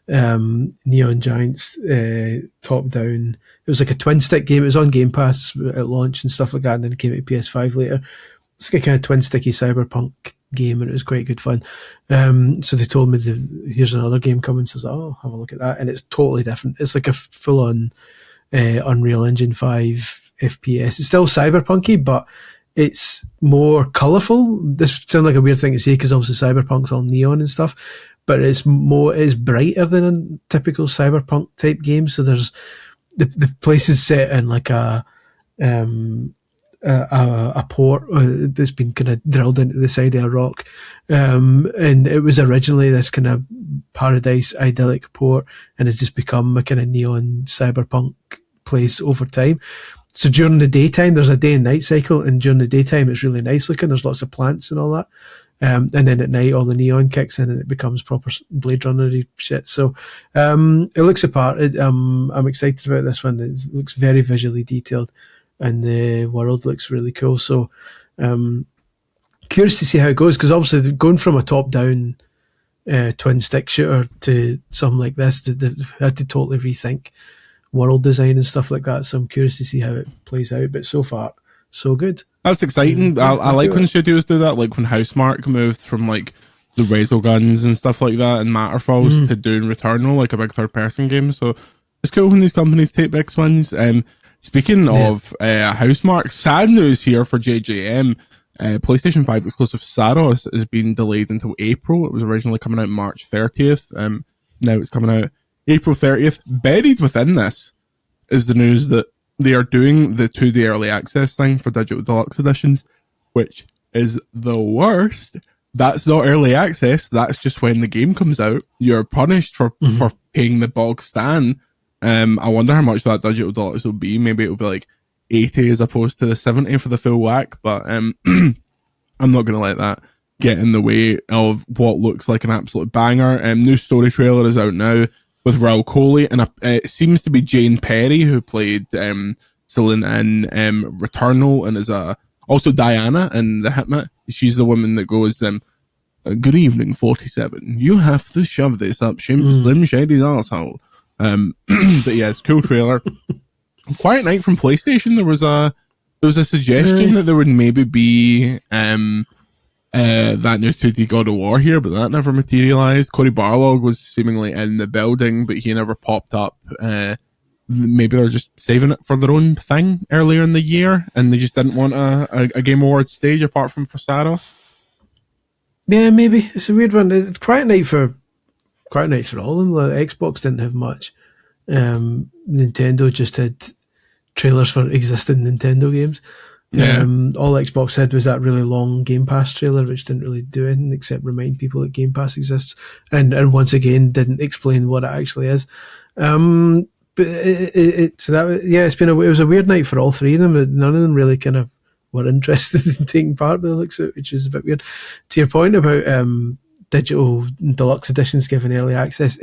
Neon Giants, top down. It was like a twin stick game. It was on Game Pass at launch and stuff like that, and then it came to PS5 later. It's like a kind of twin sticky cyberpunk game, and it was quite good fun. So they told me here's another game coming, so I was like, have a look at that, and it's totally different. It's like a full-on Unreal Engine 5 FPS. It's still cyberpunky, but it's more colourful. This sounds like a weird thing to say because obviously cyberpunk's all neon and stuff, but it's brighter than a typical cyberpunk type game. So there's the place is set in like a a port that's been kind of drilled into the side of a rock, and it was originally this kind of paradise idyllic port, and has just become a kind of neon cyberpunk place over time. So during the daytime, there's a day and night cycle, and during the daytime, it's really nice looking. There's lots of plants and all that. And then at night, all the neon kicks in, and it becomes proper Blade Runner-y shit. So it looks apart. I'm excited about this one. It looks very visually detailed, and the world looks really cool. So curious to see how it goes, because obviously going from a top-down twin stick shooter to something like this, they had to totally rethink world design and stuff like that. So I'm curious to see how it plays out. But so far, so good. That's exciting. I like when studios do that, like when Housemarque moved from like the Rezo guns and stuff like that and Matterfalls to doing Returnal, like a big third-person game. So it's cool when these companies take big swings. Speaking of Housemarque, sad news here for JJM. PlayStation 5 exclusive Saros has been delayed until April. It was originally coming out March 30th. Now it's coming out April 30th. Buried within this is the news that they are doing the 2-day early access thing for digital deluxe editions, which is the worst. That's not early access. That's just when the game comes out. You're punished for paying the bog stan. I wonder how much that digital deluxe will be. Maybe it'll be like 80 as opposed to the 70 for the full whack, but I'm not going to let that get in the way of what looks like an absolute banger. New story trailer is out now with Raul Coley, and it seems to be Jane Perry, who played Celine in Returnal, and is also Diana in The Hitman. She's the woman that goes, good evening, 47. You have to shove this up Slim Shady's arsehole. But yeah, it's a cool trailer. Quiet night from PlayStation. There was a suggestion that there would maybe be that new 2D God of War here, but that never materialized. Cory Barlog was seemingly in the building, but he never popped up. Maybe they're just saving it for their own thing earlier in the year, and they just didn't want a Game Awards stage apart from for Saros. Yeah, maybe. It's a weird one. It's quiet night for all of them. The Xbox didn't have much. Nintendo just had trailers for existing Nintendo games. Yeah. All Xbox had was that really long Game Pass trailer, which didn't really do anything except remind people that Game Pass exists, and once again didn't explain what it actually is. But it was a weird night for all three of them. None of them really kind of were interested in taking part by the looks of it, which is a bit weird. To your point about digital deluxe editions given early access,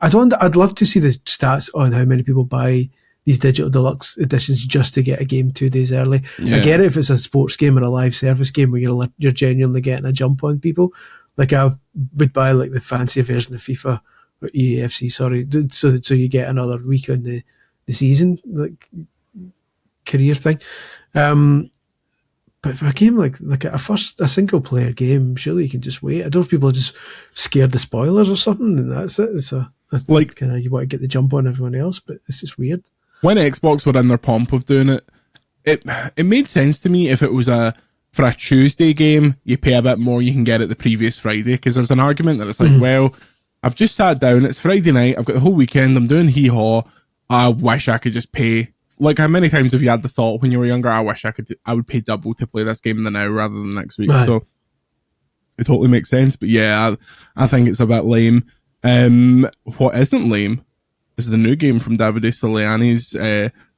I'd love to see the stats on how many people buy these digital deluxe editions just to get a game 2 days early. Yeah. I get it if it's a sports game or a live service game where you're genuinely getting a jump on people. Like I would buy like the fancier version of FIFA or EAFC, sorry, so you get another week on the season, like career thing. But for a game like a single player game, surely you can just wait. I don't know if people are just scared of spoilers or something, and that's it. It's like kind of you want to get the jump on everyone else, but it's just weird. When Xbox were in their pomp of doing it, it made sense to me if it was for a Tuesday game, you pay a bit more, you can get it the previous Friday, because there's an argument that it's like, well, I've just sat down, it's Friday night, I've got the whole weekend, I'm doing hee-haw, I wish I could just pay. Like, how many times have you had the thought when you were younger, I wish I would pay double to play this game the now rather than next week. Right. So it totally makes sense. But yeah, I think it's a bit lame. What isn't lame is the new game from Davide Soliani's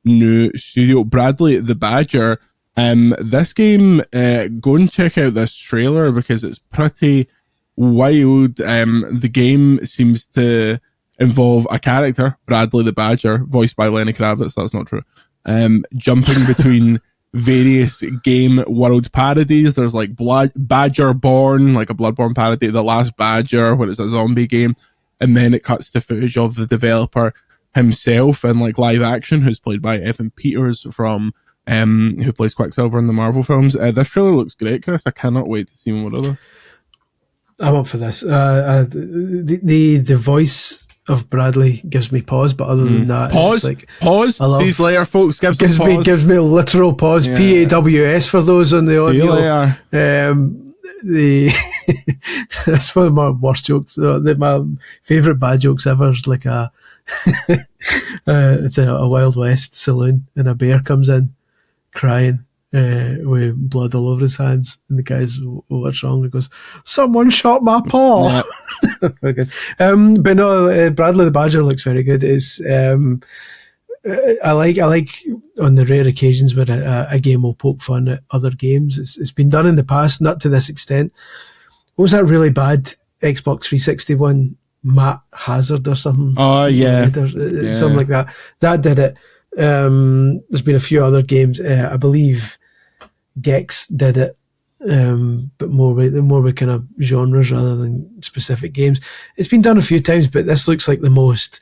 new studio, Bradley the Badger. This game, go and check out this trailer because it's pretty wild. The game seems to involve a character, Bradley the Badger, voiced by Lenny Kravitz. That's not true. Jumping between various game world parodies. There's like Badger Born, like a Bloodborne parody, The Last Badger, where it's a zombie game. And then it cuts to footage of the developer himself in like live action, who's played by Evan Peters from who plays Quicksilver in the Marvel films. This trailer looks great, Chris. I cannot wait to see more of this. I'm up for this. The voice of Bradley gives me pause, but other than that, pause. See you later, folks. Gives me a literal pause. Yeah. PAWS for those on the audio. That's one of my worst jokes. My favourite bad jokes ever is like it's a Wild West saloon and a bear comes in crying with blood all over his hands, and the guy's, what's wrong? He goes, someone shot my paw. Yeah. Okay. But no, Bradley the Badger looks very good. It's I like on the rare occasions where a game will poke fun at other games. It's been done in the past, not to this extent. What was that really bad Xbox 360 one? Matt Hazard or something? Oh, yeah. Something like that. That did it. There's been a few other games. I believe Gex did it, but more with kind of genres rather than specific games. It's been done a few times, but this looks like the most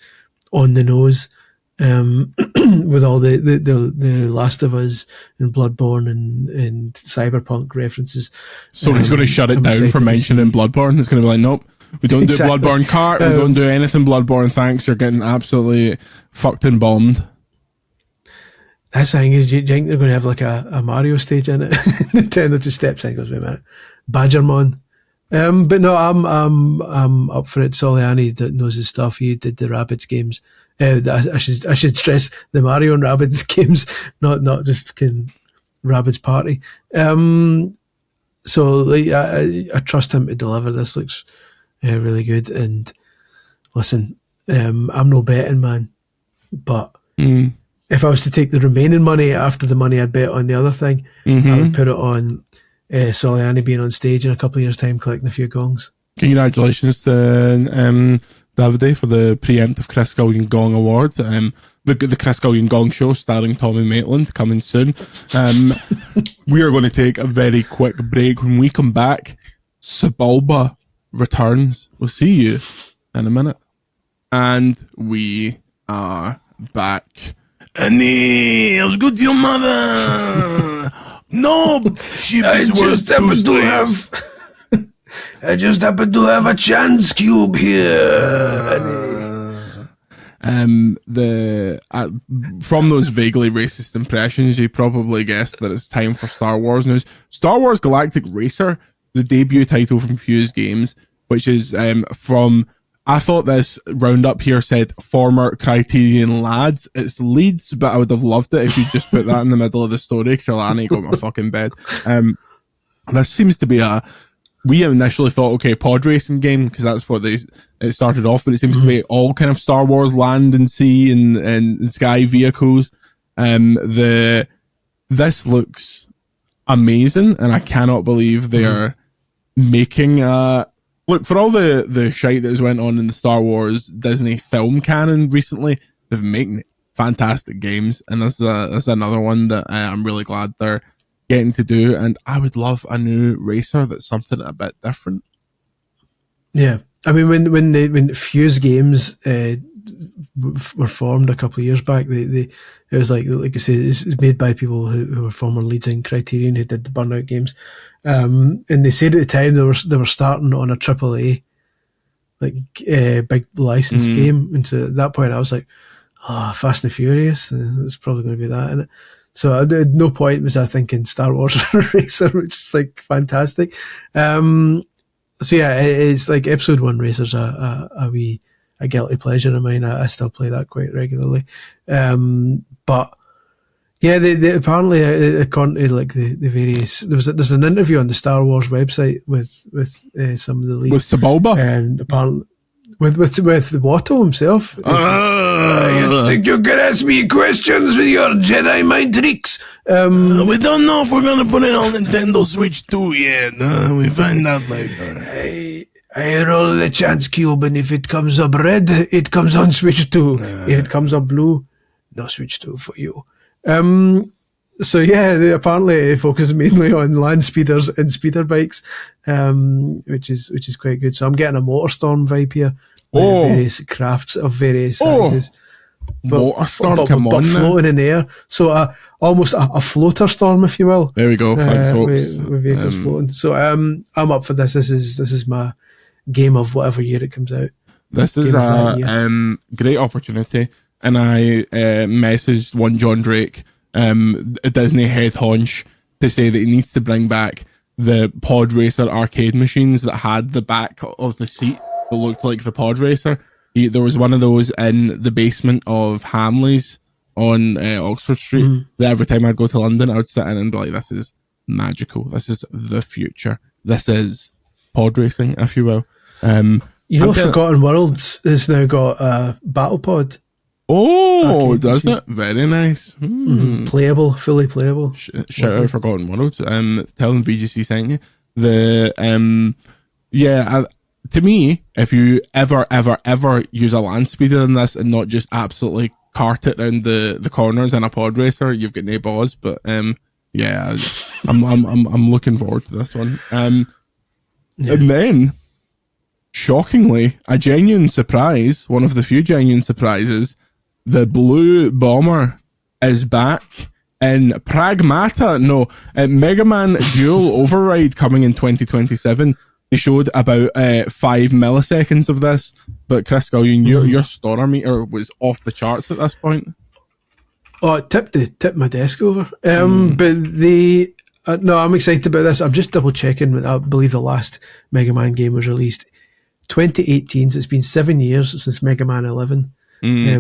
on the nose. With all the Last of Us and Bloodborne and Cyberpunk references. Sony's going to shut it down for mentioning Bloodborne. It's going to be like, nope, we don't do Bloodborne cart, we don't do anything Bloodborne, thanks, you're getting absolutely fucked and bombed. That's the thing, is you think they're going to have like a Mario stage in it? Nintendo just steps in and goes, wait a minute, Badgermon. But no, I'm up for it. Soliani that knows his stuff. He did the Rabbids games. I should stress the Mario and Rabbids games, not just Rabbids Party. So like, I trust him to deliver. This looks really good. And listen, I'm no betting man, but if I was to take the remaining money after the money I'd bet on the other thing, I would put it on Soliani being on stage in a couple of years' time collecting a few gongs. Congratulations to Davide for the preemptive Chris Scullion Gong Award. The Chris Scullion Gong Show starring Tommy Maitland coming soon. We are going to take a very quick break. When we come back, Sebulba returns. We'll see you in a minute. And we are back. Annie, I was good to your mother. No, she is worth two slaves. I just happen to have a chance cube here. From those vaguely racist impressions, you probably guessed that it's time for Star Wars news. Star Wars Galactic Racer, the debut title from Fuse Games, which is from, I thought this roundup here said former Criterion lads. It's Leeds, but I would have loved it if you just put that in the middle of the story, because I ain't got my fucking bed. This seems to be we initially thought, okay, pod racing game, because that's what it started off, but it seems to be all kind of Star Wars land and sea and sky vehicles. This looks amazing, and I cannot believe they are making look, for all the shite that has went on in the Star Wars Disney film canon recently, they've making fantastic games, and this is another one that I'm really glad they're getting to do, and I would love a new racer that's something a bit different. Yeah, I mean, when Fuse Games were formed a couple of years back, it was like I say, it's made by people who were former leads in Criterion who did the Burnout games, and they said at the time they were starting on a AAA big licensed game, and so at that point I was like, Fast and Furious, it's probably going to be that, isn't it? So at no point was I thinking Star Wars Racer, which is like fantastic. So yeah, it's like Episode 1 Racer's a guilty pleasure of mine. I still play that quite regularly. But yeah, they apparently, according to like the various, there's an interview on the Star Wars website with some of the leads. With Sebulba? And apparently with Watto himself. You think you can ask me questions with your Jedi mind tricks? We don't know if we're going to put it on Nintendo Switch 2 yet. We find out later. I roll the chance cube, and if it comes up red, it comes on Switch 2. If it comes up blue, no Switch 2 for you. So yeah, they apparently focus mainly on land speeders and speeder bikes, which is quite good. So I'm getting a MotorStorm vibe here. Various crafts of various sizes. MotorStorm, come on, but floating in the air. So almost a floater storm, if you will. There we go. Thanks, folks. With vehicles floating. So I'm up for this. This is my game of whatever year it comes out. This is a great opportunity, and I messaged one John Drake, a Disney head honch, to say that he needs to bring back the Pod Racer arcade machines that had the back of the seat that looked like the Pod Racer. There was one of those in the basement of Hamley's on Oxford Street. That every time I'd go to London, I would sit in and be like, this is magical. This is the future. This is pod racing, if you will. Forgotten Worlds has now got a battle pod. Oh, does it? Very nice. Playable, fully playable. Shout out Forgotten Worlds. Tell them VGC sent you. To me, if you ever use a land speeder in this and not just absolutely cart it around the corners in a pod racer, you've got no balls. But I'm looking forward to this one. And then, shockingly, a genuine surprise, one of the few genuine surprises, the Blue Bomber is back in Pragmata. No, Mega Man Dual Override coming in 2027. They showed about 5 milliseconds of this, but Chris Scullion, your stoner meter was off the charts at this point. Oh, it tipped my desk over. But I'm excited about this. I'm just double checking. I believe the last Mega Man game was released 2018. So it's been 7 years since Mega Man 11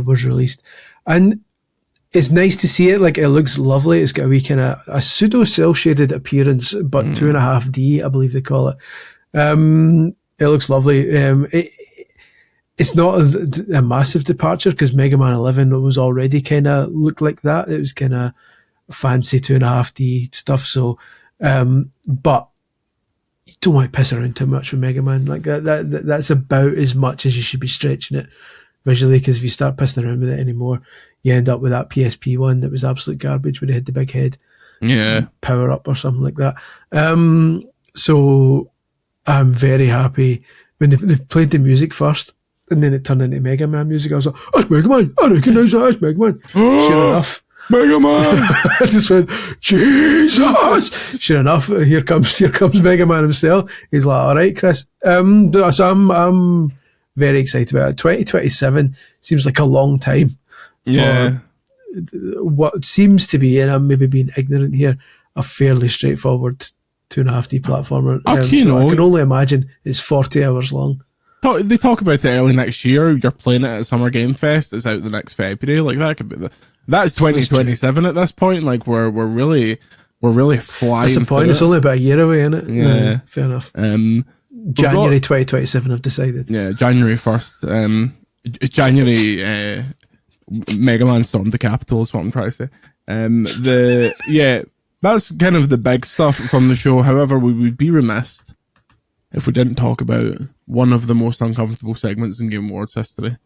was released, and it's nice to see it. Like, it looks lovely. It's got a wee kind of a pseudo cel shaded appearance, but 2.5D, I believe they call it. It looks lovely. It's not a massive departure because Mega Man 11 was already kind of looked like that. It was kind of fancy 2.5D stuff. So, but you don't want to piss around too much with Mega Man. Like that's about as much as you should be stretching it visually, because if you start pissing around with it anymore, you end up with that PSP one that was absolute garbage where they had the big head. Yeah. Power Up or something like that. So I'm very happy when they played the music first and then it turned into Mega Man music. I was like, that's Mega Man. I recognise that as Mega Man. Sure enough. Mega Man! I just went, Jesus! Sure enough, here comes Mega Man himself. He's like, all right, Chris. So I'm very excited about it. 2027 seems like a long time. Yeah. What seems to be, and I'm maybe being ignorant here, a fairly straightforward 2.5D platformer. I can only imagine it's 40 hours long. They talk about it early next year. You're playing it at Summer Game Fest. It's out the next February. Like, that could be that's 2027 at this point. Like, we're really flying. That's the point. It's only about a year away, isn't it? Yeah. Fair enough. January 2027, I've decided. Yeah, January 1st. January, Mega Man stormed the Capitol is what I'm trying to say. That's kind of the big stuff from the show. However, we would be remiss if we didn't talk about one of the most uncomfortable segments in Game Awards history.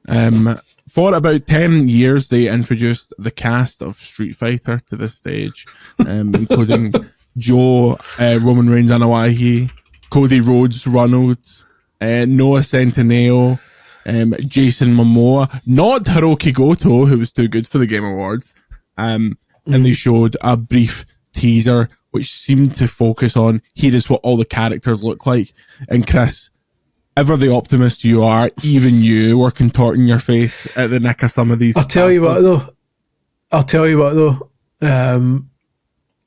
For about 10 years, they introduced the cast of Street Fighter to the stage, including Joe, Roman Reigns Anoa'i, Cody Rhodes Reynolds, Noah Centineo, Jason Momoa, not Hiroki Goto, who was too good for the Game Awards. And they showed a brief teaser which seemed to focus on, here is what all the characters look like. And Chris, ever the optimist you are, even you were contorting your face at the nick of some of these. I'll tell you what though.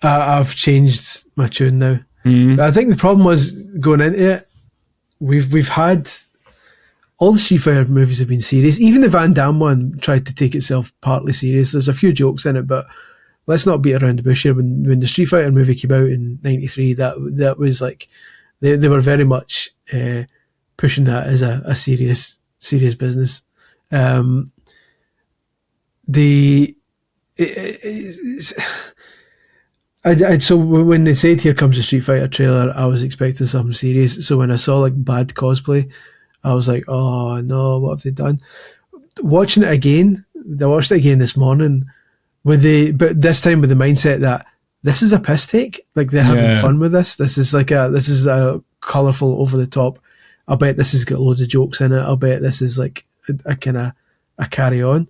I've changed my tune now. I think the problem was going into it, we've had all the Street Fighter movies have been serious. Even the Van Damme one tried to take itself partly serious. There's a few jokes in it, but let's not beat around the bush here. When the Street Fighter movie came out in '93, that was like they were very much pushing that as a serious business. So when they said here comes the Street Fighter trailer, I was expecting something serious. So when I saw like bad cosplay, I was like, oh no, what have they done? Watching it again, I watched it again this morning but this time with the mindset that this is a piss take. Like, they're having fun with this. This is a colourful, over the top. I'll bet this has got loads of jokes in it. I'll bet this is like a kind of a carry on.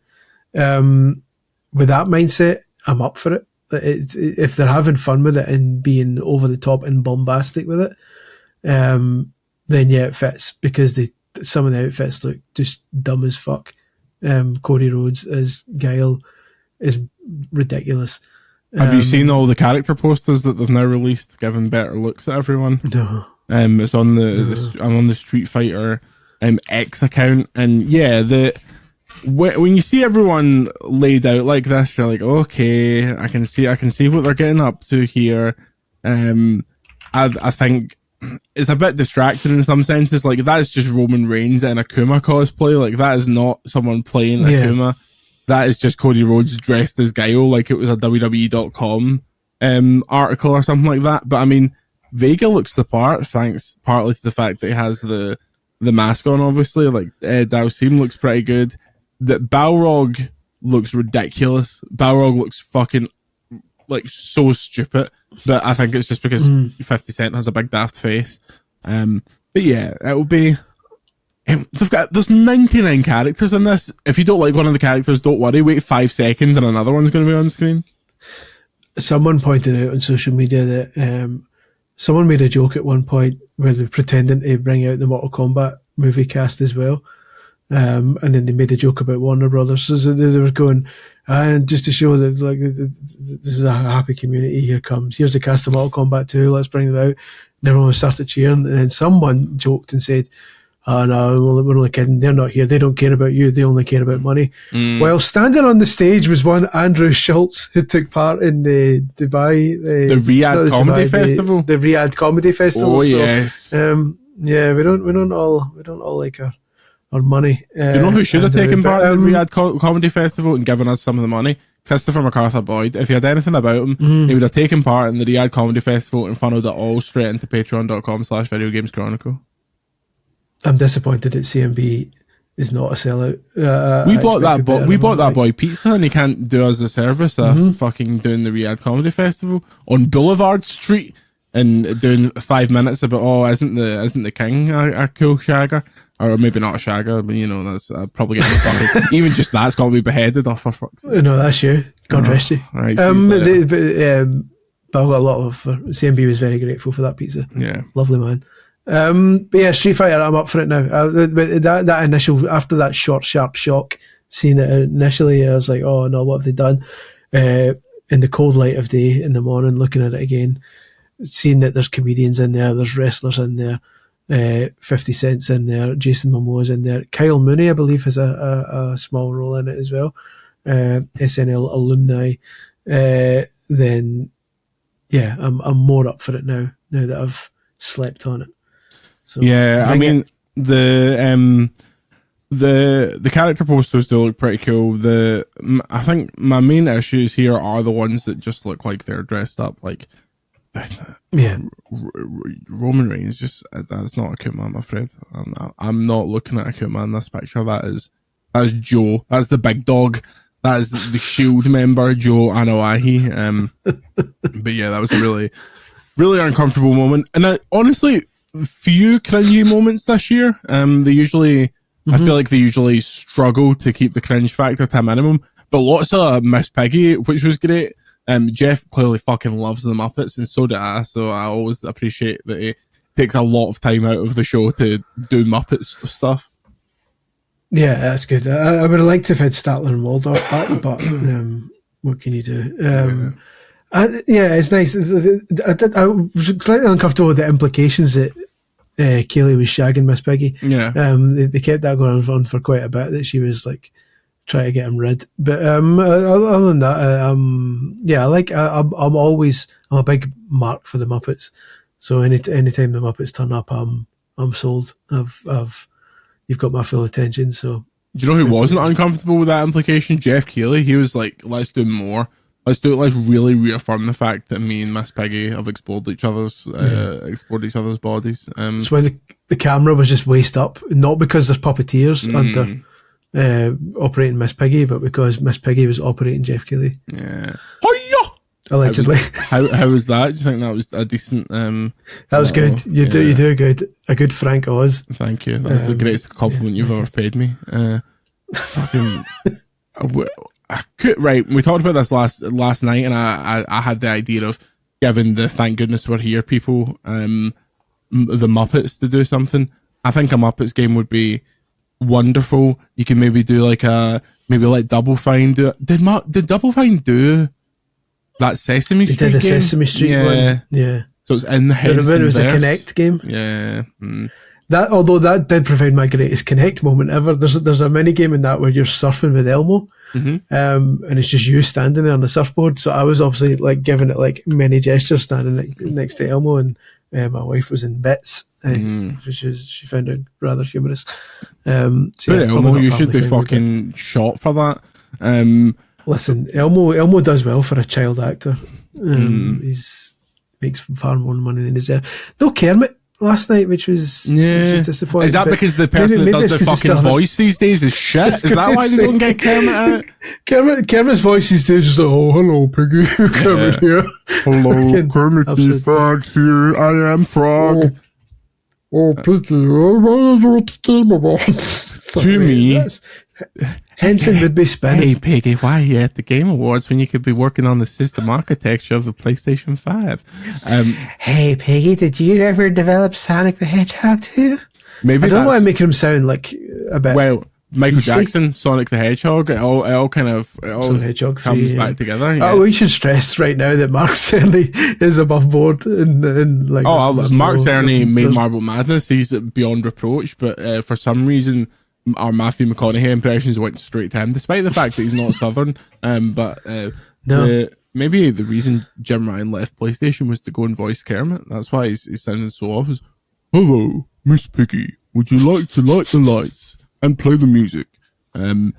With that mindset, I'm up for it. If they're having fun with it and being over the top and bombastic with it, then yeah, it fits, because some of the outfits look just dumb as fuck. Cody Rhodes as Guile is ridiculous. Have you seen all the character posters that they've now released, giving better looks at everyone? No. It's on I'm on the Street Fighter X account, and yeah, when you see everyone laid out like this, you're like, okay, I can see what they're getting up to here. I think it's a bit distracting in some senses. Like, that is just Roman Reigns in a Kuma cosplay. Like, that is not someone playing a Kuma. That is just Cody Rhodes dressed as Guile, like it was a WWE.com article or something like that. But I mean, Vega looks the part, thanks partly to the fact that he has the mask on, obviously. Like, Dalsim looks pretty good. That Balrog looks ridiculous. Balrog looks fucking, like, so stupid. But I think it's just because 50 Cent has a big daft face. But yeah, it'll be... there's 99 characters in this. If you don't like one of the characters, don't worry. Wait 5 seconds and another one's going to be on screen. Someone pointed out on social media that someone made a joke at one point where they're pretending to bring out the Mortal Kombat movie cast as well. And then they made a joke about Warner Brothers. So they were going, and just to show that, like, this is a happy community. Here's the cast of Mortal Kombat 2. Let's bring them out. And everyone started cheering. And then someone joked and said, "Oh no, we're only kidding. They're not here. They don't care about you. They only care about money." While standing on the stage was one Andrew Schultz, who took part in the Dubai, the Riyadh Comedy Festival, the Riyadh Comedy Festival. Oh yes. Yeah, we don't all like our money. Do you know who should have taken part in the Riyadh Comedy Festival and given us some of the money? Christopher MacArthur Boyd. If you had anything about him, he would have taken part in the Riyadh Comedy Festival and funneled it all straight into patreon.com/Video Games Chronicle. I'm disappointed that CMB is not a sellout. We bought that boy pizza, and he can't do us a service of fucking doing the Riyadh Comedy Festival on Boulevard Street and doing 5 minutes about, isn't the king a cool shagger? Or maybe not a shagger, but you know, that's probably getting fucking, even just that's got to be beheaded off for fuck's sake. No, that's you. God rest you. Right, but I got a lot of CMB was very grateful for that pizza. Yeah, lovely man. But yeah, Street Fighter, I'm up for it now. That initial, after that short, sharp shock, seeing it initially, I was like, oh no, what have they done? In the cold light of day in the morning, looking at it again, seeing that there's comedians in there, there's wrestlers in there, 50 Cent's in there, Jason Momoa's in there, Kyle Mooney, I believe, has a small role in it as well, SNL alumni. Then yeah, I'm more up for it now that I've slept on it. So, yeah, I mean, the character posters do look pretty cool. I think my main issues here are the ones that just look like they're dressed up. Like, yeah, Roman Reigns, that's not a Kuma, I'm afraid. I'm not looking at a Kuma in this picture. That's Joe. That's the big dog. That is the Shield member, Joe Anoa'i. But yeah, that was a really, really uncomfortable moment. And honestly, few cringy moments this year. They usually, I feel like they usually struggle to keep the cringe factor to a minimum. But lots of Miss Piggy, which was great. Jeff clearly fucking loves the Muppets, and so do I. So I always appreciate that he takes a lot of time out of the show to do Muppets stuff. Yeah, that's good. I would have liked to have had Statler and Waldorf back, but what can you do? Yeah, it's nice. I was slightly uncomfortable with the implications that Kaylee was shagging Miss Piggy. Yeah. They kept that going on for quite a bit, that she was like trying to get him rid. But other than that, yeah, I'm a big mark for the Muppets. So anytime the Muppets turn up, I'm sold. You've got my full attention. So do you know who wasn't uncomfortable with that implication? Jeff Keighley. He was like, let's do more. Let's really reaffirm the fact that me and Miss Piggy have explored each other's bodies. That's why the camera was just waist up, not because there's puppeteers under operating Miss Piggy, but because Miss Piggy was operating Jeff Keighley. Yeah. Allegedly. How was that? Do you think that was a decent? That was good. You do a good Frank Oz. Thank you. That's the greatest compliment you've ever paid me. Right, we talked about this last night, and I had the idea of giving the Thank Goodness We're Here people the Muppets to do something. I think a Muppets game would be wonderful. You can maybe do like Double Fine do it. Did Double Fine do that Sesame Street game? Sesame Street one. Yeah. So it's in the head. It was a Connect game. Yeah. Although that did provide my greatest Connect moment ever. There's a mini game in that where you're surfing with Elmo, and it's just you standing there on the surfboard. So I was obviously like giving it like many gestures standing next to Elmo, and my wife was in bits. She found it rather humorous. So Elmo, you should be fucking shot for that. Listen, Elmo does well for a child actor. He's makes far more money than he's there. No Kermit last night, which was disappointing. Is that because the person that does the fucking voice these days is shit? Is that why they don't get Kermit out? Kermit's voice these days is like, oh, hello, Piggy, Kermit here. Hello, Kermit the Frog here. I am Frog. Oh, Piggy, I want to tell me about to me. Henson would be spinning. Hey, Piggy, why are you at the Game Awards when you could be working on the system architecture of the PlayStation 5? Hey, Piggy, did you ever develop Sonic the Hedgehog too? Maybe I don't want to make him sound like a bit... Well, Michael Jackson, Sonic the Hedgehog, it all comes back together. Yeah. Oh, we should stress right now that Mark Cerny is above board in like... Mark Cerny made Marble Madness. He's beyond reproach, but for some reason... our Matthew McConaughey impressions went straight to him, despite the fact that he's not Southern. Maybe the reason Jim Ryan left PlayStation was to go and voice Kermit. That's why he's sounding so off. Hello, Miss Piggy. Would you like to light the lights and play the music? The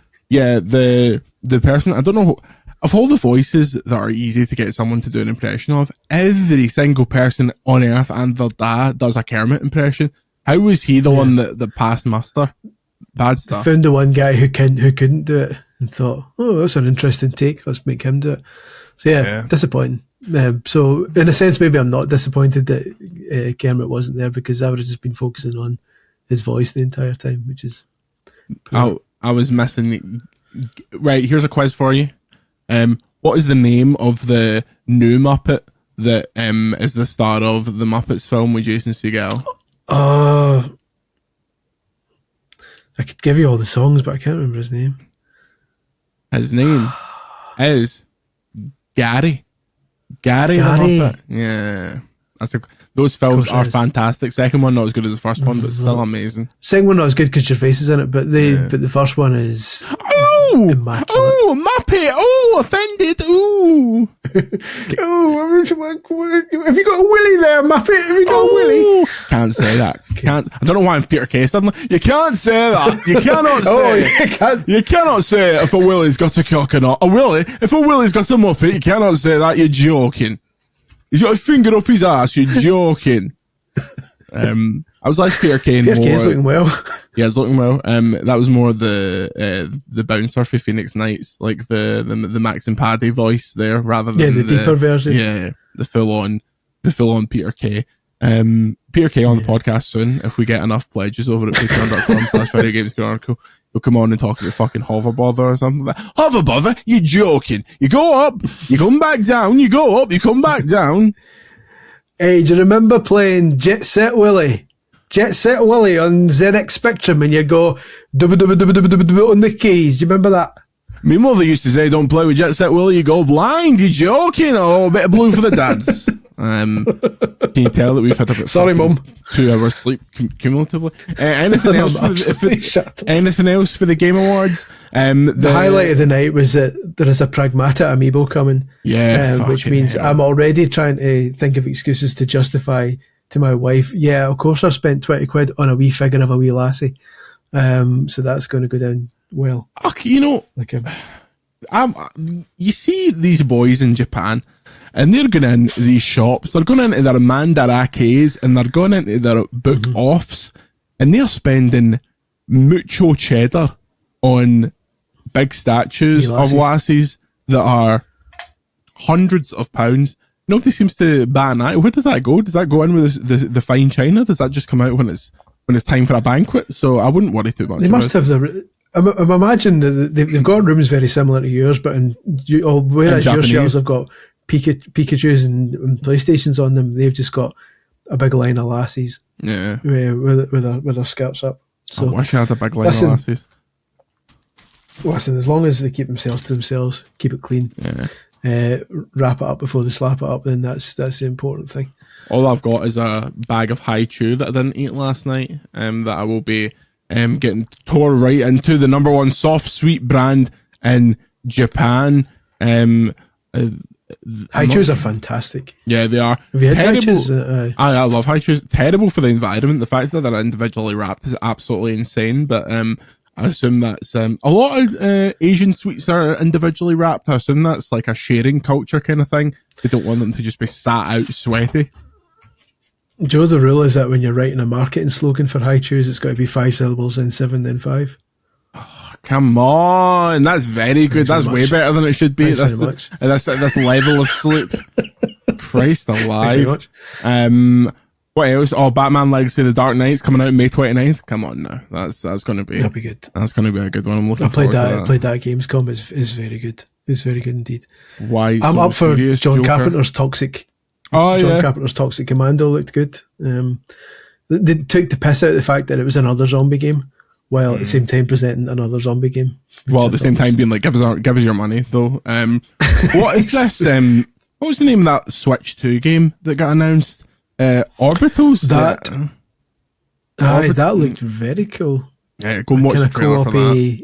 person, I don't know, of all the voices that are easy to get someone to do an impression of, every single person on earth and their dad does a Kermit impression. How was he the one that passed muster? Bad stuff. Found the one guy who couldn't do it and thought, oh, that's an interesting take. Let's make him do it. So disappointing. So in a sense, maybe I'm not disappointed that Kermit wasn't there, because I would have just been focusing on his voice the entire time, which is. I was missing. Right, here's a quiz for you. What is the name of the new Muppet that is the star of the Muppets film with Jason Segel? I could give you all the songs, but I can't remember his name. His name is Gary. Gary the Muppet. Yeah. Those films are fantastic. Second one not as good as the first one, but still amazing. Second one not as good because your face is in it, but the first one is immaculate. Oh, Muppet! Oh, offended! Ooh! Have you got a willy there, Muppet? Have you got a willy? Can't say that. Can't. I don't know why I'm Peter Kay suddenly. You can't say that. You cannot say. You cannot say if a willy's got a cock or not. If a willy's got a Muppet, you cannot say that. You're joking. He's got a finger up his ass. You're joking. I was like Peter Kay. Peter Kay's looking well. Yeah, he's looking well. That was more the bouncer for Phoenix Nights, like the Max and Paddy voice there, rather than the deeper version. Yeah, the full on Peter Kay. Peter Kay on the podcast soon, if we get enough pledges over at patreon.com/videogameschronicle. He'll come on and talk about fucking hoverbother or something like that. Hoverbother? You joking? You go up, you come back down, you go up, you come back down. Hey, do you remember playing Jet Set Willy? Jet Set Willy on ZX Spectrum, and you go dub on the keys. Do you remember that? My mother used to say, don't play with Jet Set Willy, you go blind. You joking? Oh, a bit of blue for the dads. Can you tell that we've had about Sorry, Mum. 2 hours sleep cumulatively? Anything else for the Game Awards? The highlight of the night was that there is a Pragmata amiibo coming. Yeah, which means I'm already trying to think of excuses to justify to my wife. Yeah, of course I've spent 20 quid on a wee figure of a wee lassie. So that's going to go down well. Okay, you know, you see these boys in Japan, and they're going in these shops, they're going into their mandarakes, and they're going into their book offs, and they're spending mucho cheddar on big statues of lassies that are hundreds of pounds. Nobody seems to bat an eye. Where does that go? Does that go in with the fine china? Does that just come out when it's time for a banquet? So I wouldn't worry too much. They must have I imagine that they've got rooms very similar to yours, but whereas your shelves have got Pikachus and PlayStations on them, they've just got a big line of lassies. Yeah, with their skirts up. So I wish I had a big line of lassies. Listen, as long as they keep themselves to themselves, keep it clean. Yeah. wrap it up before they slap it up, then that's the important thing. All I've got is a bag of high chew that I didn't eat last night, that I will be getting tore right into. The number one soft sweet brand in Japan. High chews are fantastic. Yeah, they are. Have you had high terrible. chews? I love high chews. Terrible for the environment. The fact that they're individually wrapped is absolutely insane. But I assume that's a lot of Asian sweets are individually wrapped. I assume that's like a sharing culture kind of thing. They don't want them to just be sat out sweaty. Joe, the rule is that when you're writing a marketing slogan for high chews, it's got to be 5 syllables, then 7, then 5. Come on, that's very good. That's way better than it should be at this level of sleep. Christ alive. What else? Oh, Batman Legacy: The Dark Knight's coming out May 29th. Come on now, that's going to be. That'll be good. That's going to be a good one. I'm looking. I played forward to that. I played that at Gamescom. It's very good. It's very good indeed. Why? I'm so up for serious, John Joker? Carpenter's Toxic. Oh John yeah. Carpenter's Toxic Commando looked good. They took the piss out of the fact that it was another zombie game, while at the same time presenting another zombie game. Well, at the same time being like, give us your money though. What is this? What was the name of that Switch 2 game that got announced? Orbitals. That looked very cool. Yeah, go and watch the trailer for that.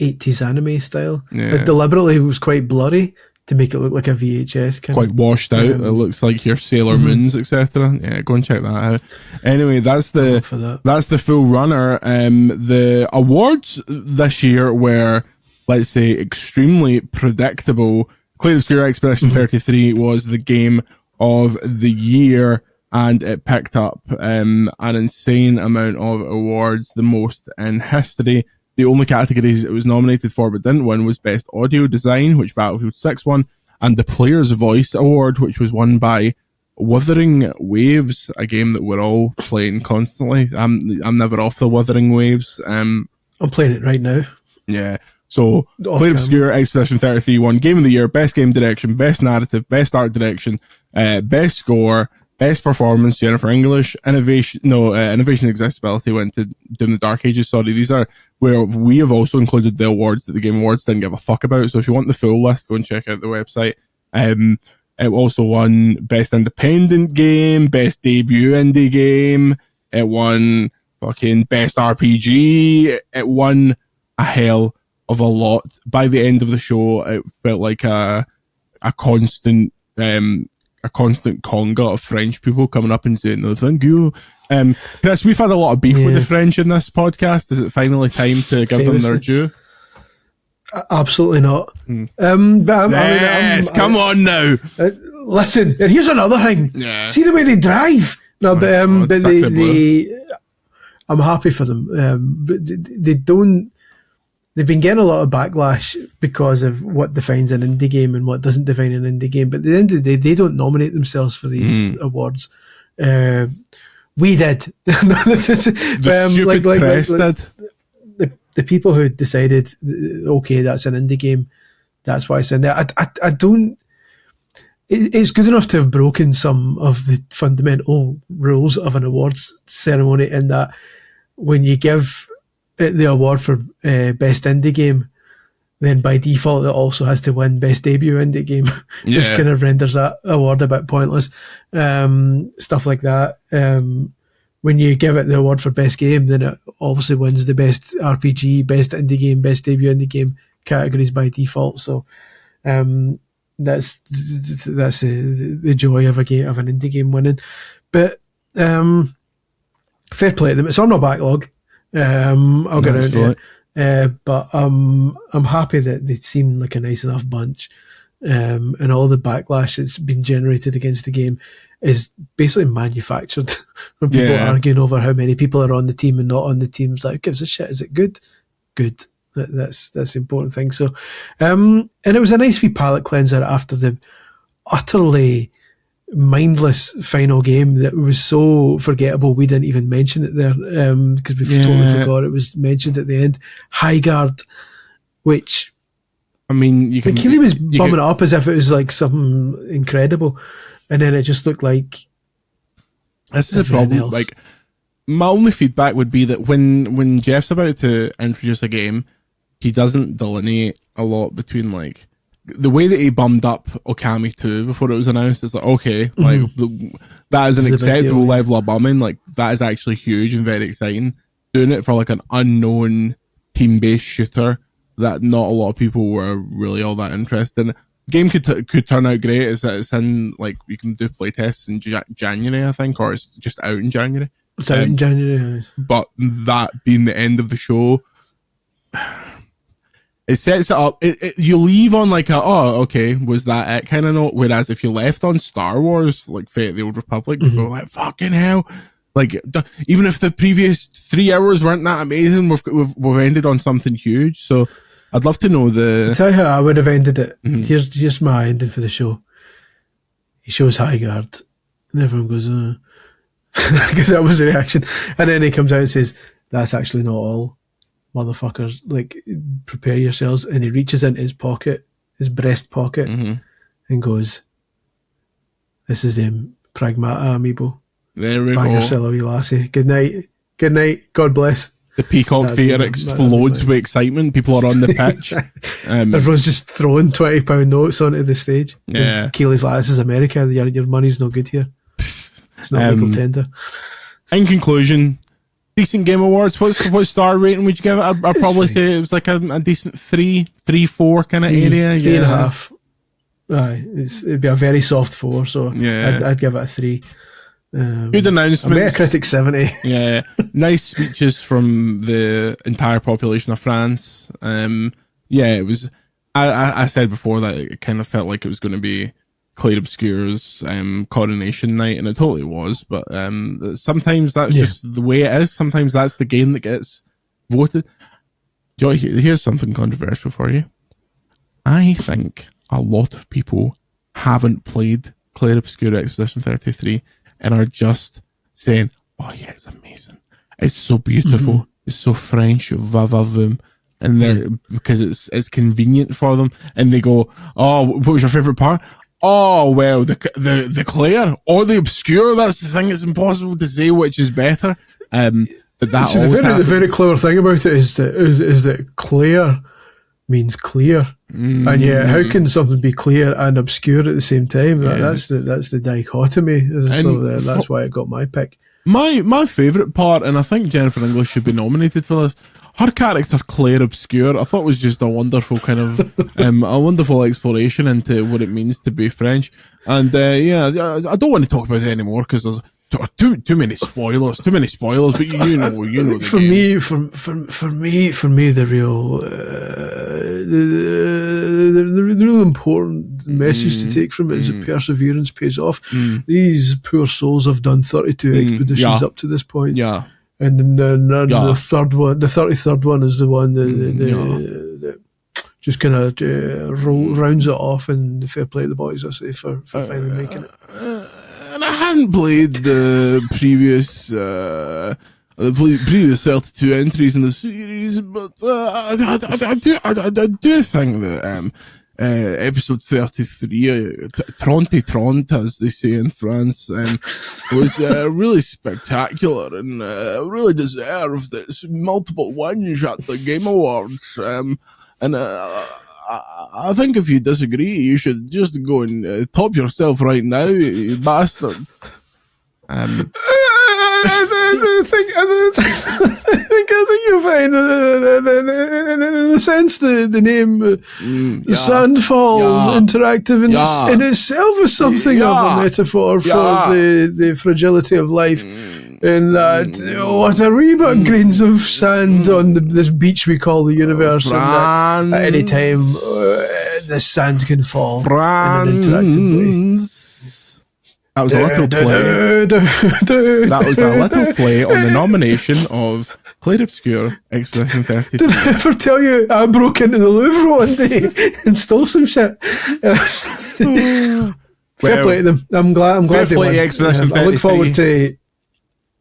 80s anime style. Yeah. But deliberately it was quite blurry to make it look like a VHS kind Quite washed out. It looks like your Sailor Moons, etc. Yeah, go and check that out. Anyway, that's the full runner. The awards this year were, let's say, extremely predictable. Clear Obscure Expedition 33 was the game of the year, and it picked up an insane amount of awards, the most in history. The only categories it was nominated for but didn't win was Best Audio Design, which Battlefield 6 won, and the Player's Voice Award, which was won by Wuthering Waves, a game that we're all playing constantly. I'm never off the Wuthering Waves. I'm playing it right now. Yeah. So, Clear Obscure Expedition 33 won Game of the Year, Best Game Direction, Best Narrative, Best Art Direction, Best Score, Best Performance, Jennifer English, Innovation and Accessibility went to Doom the Dark Ages. Sorry, these are where we have also included the awards that the Game Awards didn't give a fuck about. So if you want the full list, go and check out the website. It also won Best Independent Game, Best Debut Indie Game. It won fucking Best RPG. It won a hell of a lot. By the end of the show, it felt like a constant conga of French people coming up and saying, "No, thank you." Chris, we've had a lot of beef with the French in this podcast. Is it finally time to give them their due? Absolutely not. Come on now. Listen, and here's another thing. Yeah. See the way they drive. No, but but I'm happy for them. But they don't. They've been getting a lot of backlash because of what defines an indie game and what doesn't define an indie game. But at the end of the day, they don't nominate themselves for these awards. We did. The people who decided, okay, that's an indie game, that's why it's in there. I don't. It's good enough to have broken some of the fundamental rules of an awards ceremony in that when you give the award for best indie game, then by default it also has to win best debut indie game, which kind of renders that award a bit pointless. Stuff like that. When you give it the award for best game, then it obviously wins the best RPG, best indie game, best debut indie game categories by default. So that's the joy of an indie game winning. But fair play to them. It's on my backlog. I'll get around to it. But I'm happy that they seem like a nice enough bunch. And all the backlash that's been generated against the game is basically manufactured. When people are arguing over how many people are on the team and not on the team, it's like, who gives a shit? Is it good? Good. That's the important thing. So, and it was a nice wee palate cleanser after the utterly mindless final game that was so forgettable we didn't even mention it there, because we totally forgot it was mentioned at the end. Highguard, which I mean, Keely was bumming it up as if it was like something incredible, and then it just looked like this is a problem else. Like, my only feedback would be that when Jeff's about to introduce a game, he doesn't delineate a lot between like the way that he bummed up Okami 2 before it was announced, it's like, okay, like that is an acceptable level of bumming. Like, that is actually huge and very exciting. Doing it for like an unknown team-based shooter that not a lot of people were really all that interested in. Game could turn out great. It's in, like, you can do playtests in January, I think, or it's just out in January. It's out in January. But that being the end of the show, it sets it up. You leave on like okay, was that it kind of note? Whereas if you left on Star Wars, like Fate of the Old Republic, people were like, fucking hell. Like, even if the previous 3 hours weren't that amazing, we've ended on something huge. So I'd love to know I'll tell you how I would have ended it. Here's my ending for the show. He shows Highguard, and everyone goes, because that was the reaction. And then he comes out and says, that's actually not all, motherfuckers. Like, prepare yourselves. And he reaches into his pocket, his breast pocket, and goes, this is the Pragmata amiibo. There we Bang go. yourself a wee lassie. Good night. Good night. God bless. The Peacock Theatre explodes with excitement. People are on the pitch. Everyone's just throwing £20 notes onto the stage. Yeah. Keely's like, this is America. Your money's no good here. It's not legal tender. In conclusion, decent Game Awards. What star rating would you give it? I'd probably say it was like a decent 3, 4 kind of area. 3.5. Aye, it'd be a very soft 4, so I'd give it a 3. Good announcements. Metacritic 70. Yeah, nice speeches from the entire population of France. It was. I said before that it kind of felt like it was going to be Claire Obscure's coronation night, and it totally was. But sometimes that's just the way it is. Sometimes that's the game that gets voted. Here's something controversial for you. I think a lot of people haven't played Claire Obscure Expedition 33 and are just saying, oh yeah, it's amazing. It's so beautiful. It's so French. Va va voom. And they're, because it's convenient for them. And they go, oh, what was your favourite part? Oh, well, the Claire or the Obscure. That's the thing. It's impossible to say which is better. But that so the very clever thing about it is that Claire means clear. And yet, how can something be clear and obscure at the same time? That's the dichotomy. So that's why it got my pick. My favourite part, and I think Jennifer English should be nominated for this, her character Claire Obscure, I thought was just a wonderful kind of a wonderful exploration into what it means to be French. And I don't want to talk about it anymore because there's too many spoilers. But you know the for game. For me, the real important message to take from it is that perseverance pays off. These poor souls have done 32 expeditions up to this point. Yeah. And then the third one, the 33rd one is the one that just kind of rounds it off, and fair play to the boys, I say, for finally making it. And I hadn't played the previous 32 entries in the series, but I do think that episode 33, 30, as they say in France, was really spectacular and really deserved its multiple wins at the Game Awards. I think if you disagree, you should just go and top yourself right now, you bastards. I think you'll find, in a sense, the name Sandfall Interactive in itself is something of a metaphor for the fragility of life. And that, what a wee bit of grains of sand on this beach we call the universe. And at any time, the sand can fall in an interactive way. That was a little play. That was a little play on the nomination of Claire Obscure Expedition 33. Did I ever tell you I broke into the Louvre one day and stole some shit? Fair play to them. I'm glad they won. Expedition 33.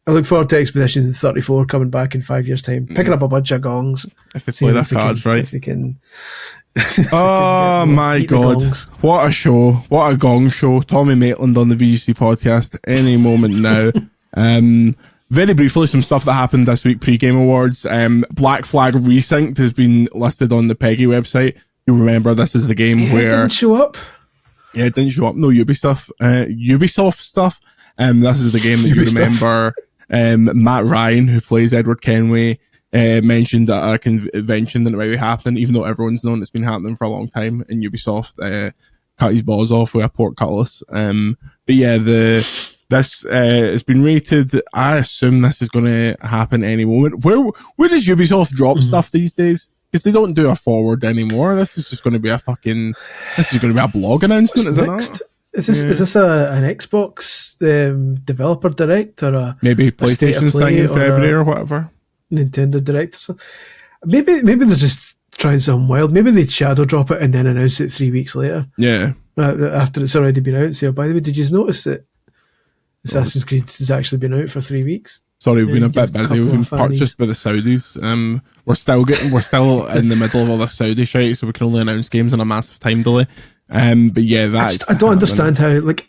I look forward to Expedition 34 coming back in 5 years' time, picking up a bunch of gongs. If they play their cards right. If they can. Oh my God. What a show. What a gong show. Tommy Maitland on the VGC podcast any moment now. Very briefly, some stuff that happened this week pre-Game Awards. Black Flag Resynced has been listed on the PEGI website. You remember this is the game where it didn't show up. Yeah, it didn't show up. No Ubisoft stuff. This is the game that you remember. Matt Ryan, who plays Edward Kenway, mentioned at a convention that it might be happening, even though everyone's known it's been happening for a long time. And Ubisoft cut his balls off with a port cutlass. But yeah, this it's been rated. I assume this is going to happen any moment. Where does Ubisoft drop stuff these days? Because they don't do a forward anymore. This is just going to be this is going to be a blog announcement, is it not? Is this an Xbox developer direct or maybe PlayStation's thing in February or whatever? Nintendo direct or something. Maybe they're just trying something wild. Maybe they'd shadow drop it and then announce it 3 weeks later. Yeah. After it's already been out. So, by the way, did you notice that Assassin's Creed has actually been out for 3 weeks? Sorry, we've been a bit busy. We've been purchased by the Saudis. We're still in the middle of all the Saudi shit, so we can only announce games in a massive time delay. But yeah, I don't understand how like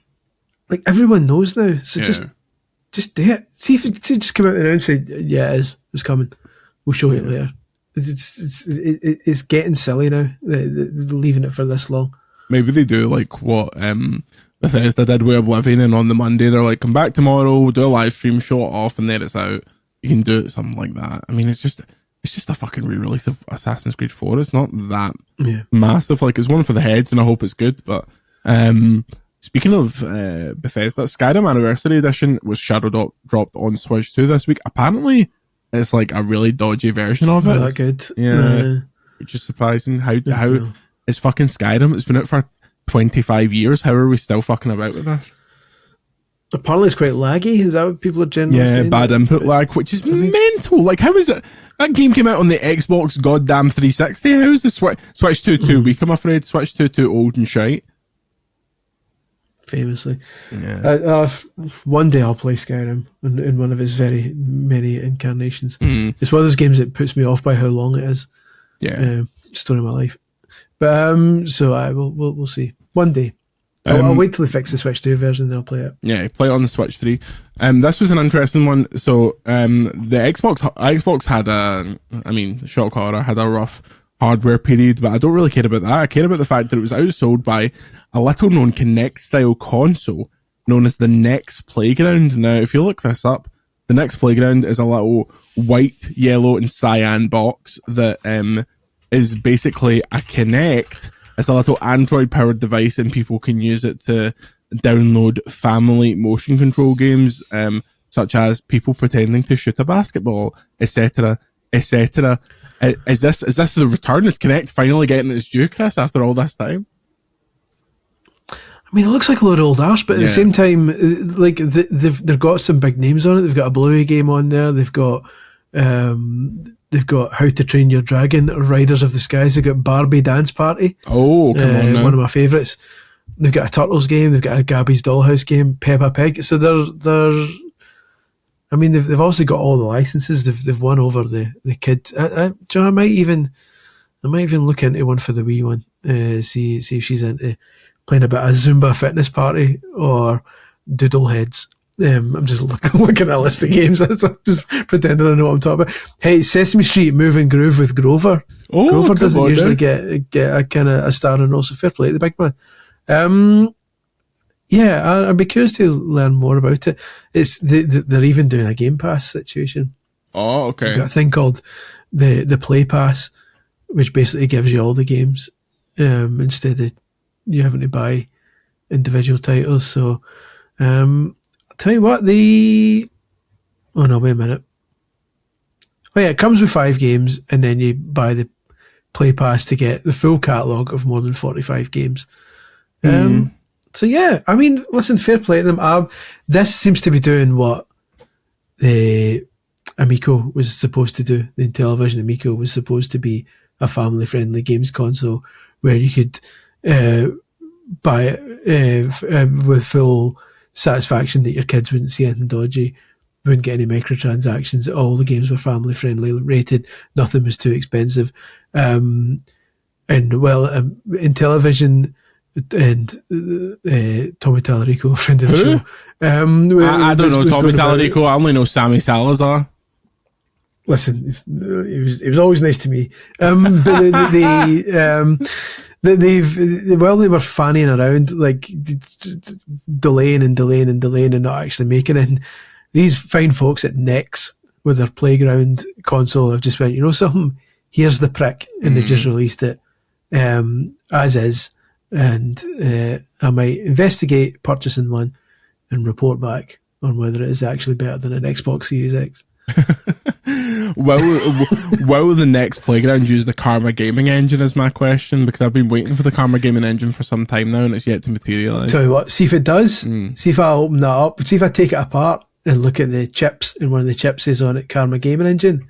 everyone knows now. So just do it. See if just come out and announce it. Yeah, it's coming. We'll show you later. It's getting silly now. They're leaving it for this long. Maybe they do like what Bethesda did with Oblivion, and on the Monday they're like, come back tomorrow, we'll do a live stream, show it off, and then it's out. You can do it, something like that. I mean, it's just a fucking re-release of Assassin's Creed 4. It's not that massive. Like, it's one for the heads, and I hope it's good. But speaking of Bethesda, Skyrim Anniversary Edition was shadow dropped on Switch 2 this week. Apparently, it's like a really dodgy version of it. Not good. Yeah, which is surprising. How it's fucking Skyrim. It's been out for 25 years. How are we still fucking about with that? Apparently it's quite laggy. Is that what people are generally saying? Yeah, bad input lag, which is mental. Like, how is it? That game came out on the Xbox goddamn 360. How is the Switch 2 weak, I'm afraid? Switch 2 old and shite. Famously. Yeah. One day I'll play Skyrim in one of its very many incarnations. It's one of those games that puts me off by how long it is. Yeah. Story of my life. But so we'll see. One day. I'll wait till they fix the Switch 2 version, then I'll play it. Yeah, play it on the Switch 3. This was an interesting one. So the Xbox had shock horror, had a rough hardware period, but I don't really care about that. I care about the fact that it was outsold by a little known Kinect style console known as the Next Playground. Now, if you look this up, the Next Playground is a little white, yellow, and cyan box that is basically a Kinect. It's a little Android-powered device, and people can use it to download family motion control games, such as people pretending to shoot a basketball, etc., etc. Is this the return? Is Kinect finally getting its due, Chris, after all this time? I mean, it looks like a load of old arse, but at the same time, like they've got some big names on it. They've got a Bluey game on there. They've got How to Train Your Dragon, Riders of the Skies. They've got Barbie Dance Party. Oh, come on now. One of my favourites. They've got a Turtles game. They've got a Gabby's Dollhouse game, Peppa Pig. So they're I mean, they've obviously got all the licenses. They've won over the kids. I might even look into one for the wee one. See if she's into playing a bit of Zumba Fitness Party or Doodle Heads. I'm just looking at a list of games. Just pretending I know what I'm talking about. Hey, Sesame Street Move and Groove with Grover. Oh, Grover doesn't usually get a kind of a star and also fair play to the big man. Yeah, I'd be curious to learn more about it. They're even doing a Game Pass situation. Oh, okay. They've got a thing called the Play Pass, which basically gives you all the games instead of you having to buy individual titles. So, I'll tell you what, oh no, wait a minute. Oh yeah, it comes with 5 games, and then you buy the Play Pass to get the full catalogue of more than 45 games. So yeah, I mean, listen, fair play to them. This seems to be doing what the Amico was supposed to do. The Intellivision Amico was supposed to be a family-friendly games console where you could buy it with full satisfaction that your kids wouldn't see anything dodgy, wouldn't get any microtransactions. All the games were family-friendly rated. Nothing was too expensive. Intellivision and Tommy Tallarico, friend of the show. I don't know Tommy Tallarico. I only know Sammy Salazar. listen, it was always nice to me. But while they were fanning around, like delaying and not actually making it, these fine folks at Nex with their Playground console have just went, you know something, here's the prick, and they've just released it as is, and I might investigate purchasing one and report back on whether it is actually better than an Xbox Series X. Will the next Playground use the Karma Gaming engine is my question, because I've been waiting for the Karma Gaming engine for some time now and it's yet to materialise. Tell you what, see if it does, see if I open that up, see if I take it apart and look at the chips, and one of the chips is on it Karma Gaming engine,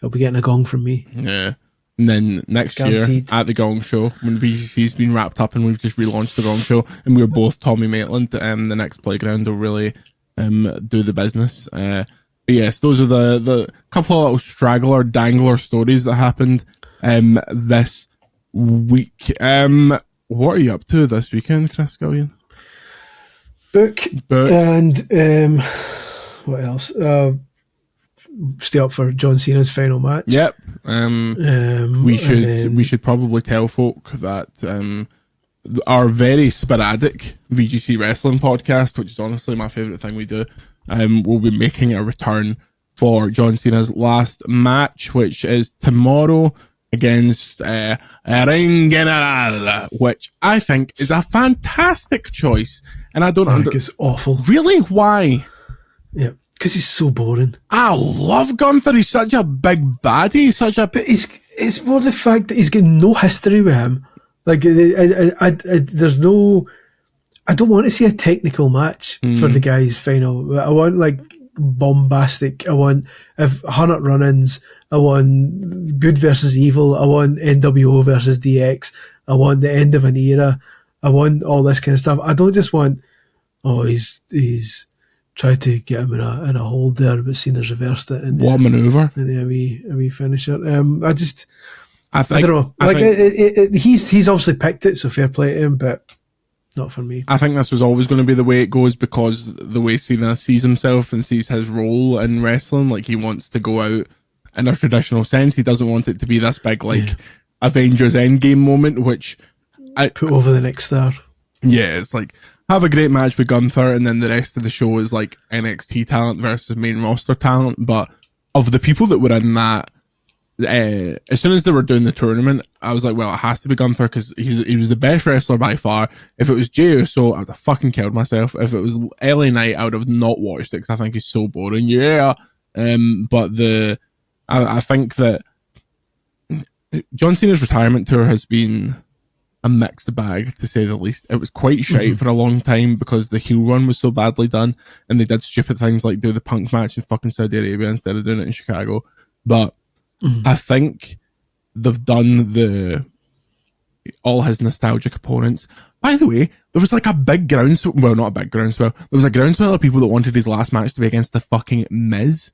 I'll be getting a gong from me. Yeah. And then next Guaranteed. Year at the Gong Show, when VGC's been wrapped up and we've just relaunched the Gong Show and we're both Tommy Maitland, the next Playground will really do the business. But yes, those are the couple of little straggler, dangler stories that happened this week. What are you up to this weekend, Chris Scullion? Book. And what else? Stay up for John Cena's final match. Yep. We should probably tell folk that our very sporadic VGC wrestling podcast, which is honestly my favourite thing we do, will be making a return for John Cena's last match, which is tomorrow against Ring General, which I think is a fantastic choice. And I think it's awful. Really? Why? Yeah. Because he's so boring. I love Gunther. He's such a big baddie. But it's more the fact that he's got no history with him. Like, there's no... I don't want to see a technical match for the guy's final. I want, like, bombastic. I want 100 run-ins. I want good versus evil. I want NWO versus DX. I want the end of an era. I want all this kind of stuff. I don't just want, he's tried to get him in a hold there, but Cena's reversed it. And what maneuver? And a wee finisher. I don't know. He's obviously picked it, so fair play to him, but not for me. I think this was always going to be the way it goes, because the way Cena sees himself and sees his role in wrestling, like, he wants to go out in a traditional sense. He doesn't want it to be this big, Avengers Endgame moment, which put over the next star. Yeah, it's like, have a great match with Gunther, and then the rest of the show is like NXT talent versus main roster talent. But of the people that were in that, as soon as they were doing the tournament, I was like, well, it has to be Gunther, because he was the best wrestler by far. If it was Jey Uso, I would have fucking killed myself. If it was LA Knight, I would have not watched it, because I think he's so boring. Yeah. But I think that John Cena's retirement tour has been a mixed bag, to say the least. It was quite shite for a long time because the heel run was so badly done, and they did stupid things like do the Punk match in fucking Saudi Arabia instead of doing it in Chicago. But I think they've done all his nostalgic opponents. By the way, there was like a big groundswell. Well, not a big groundswell. There was a groundswell of people that wanted his last match to be against the fucking Miz.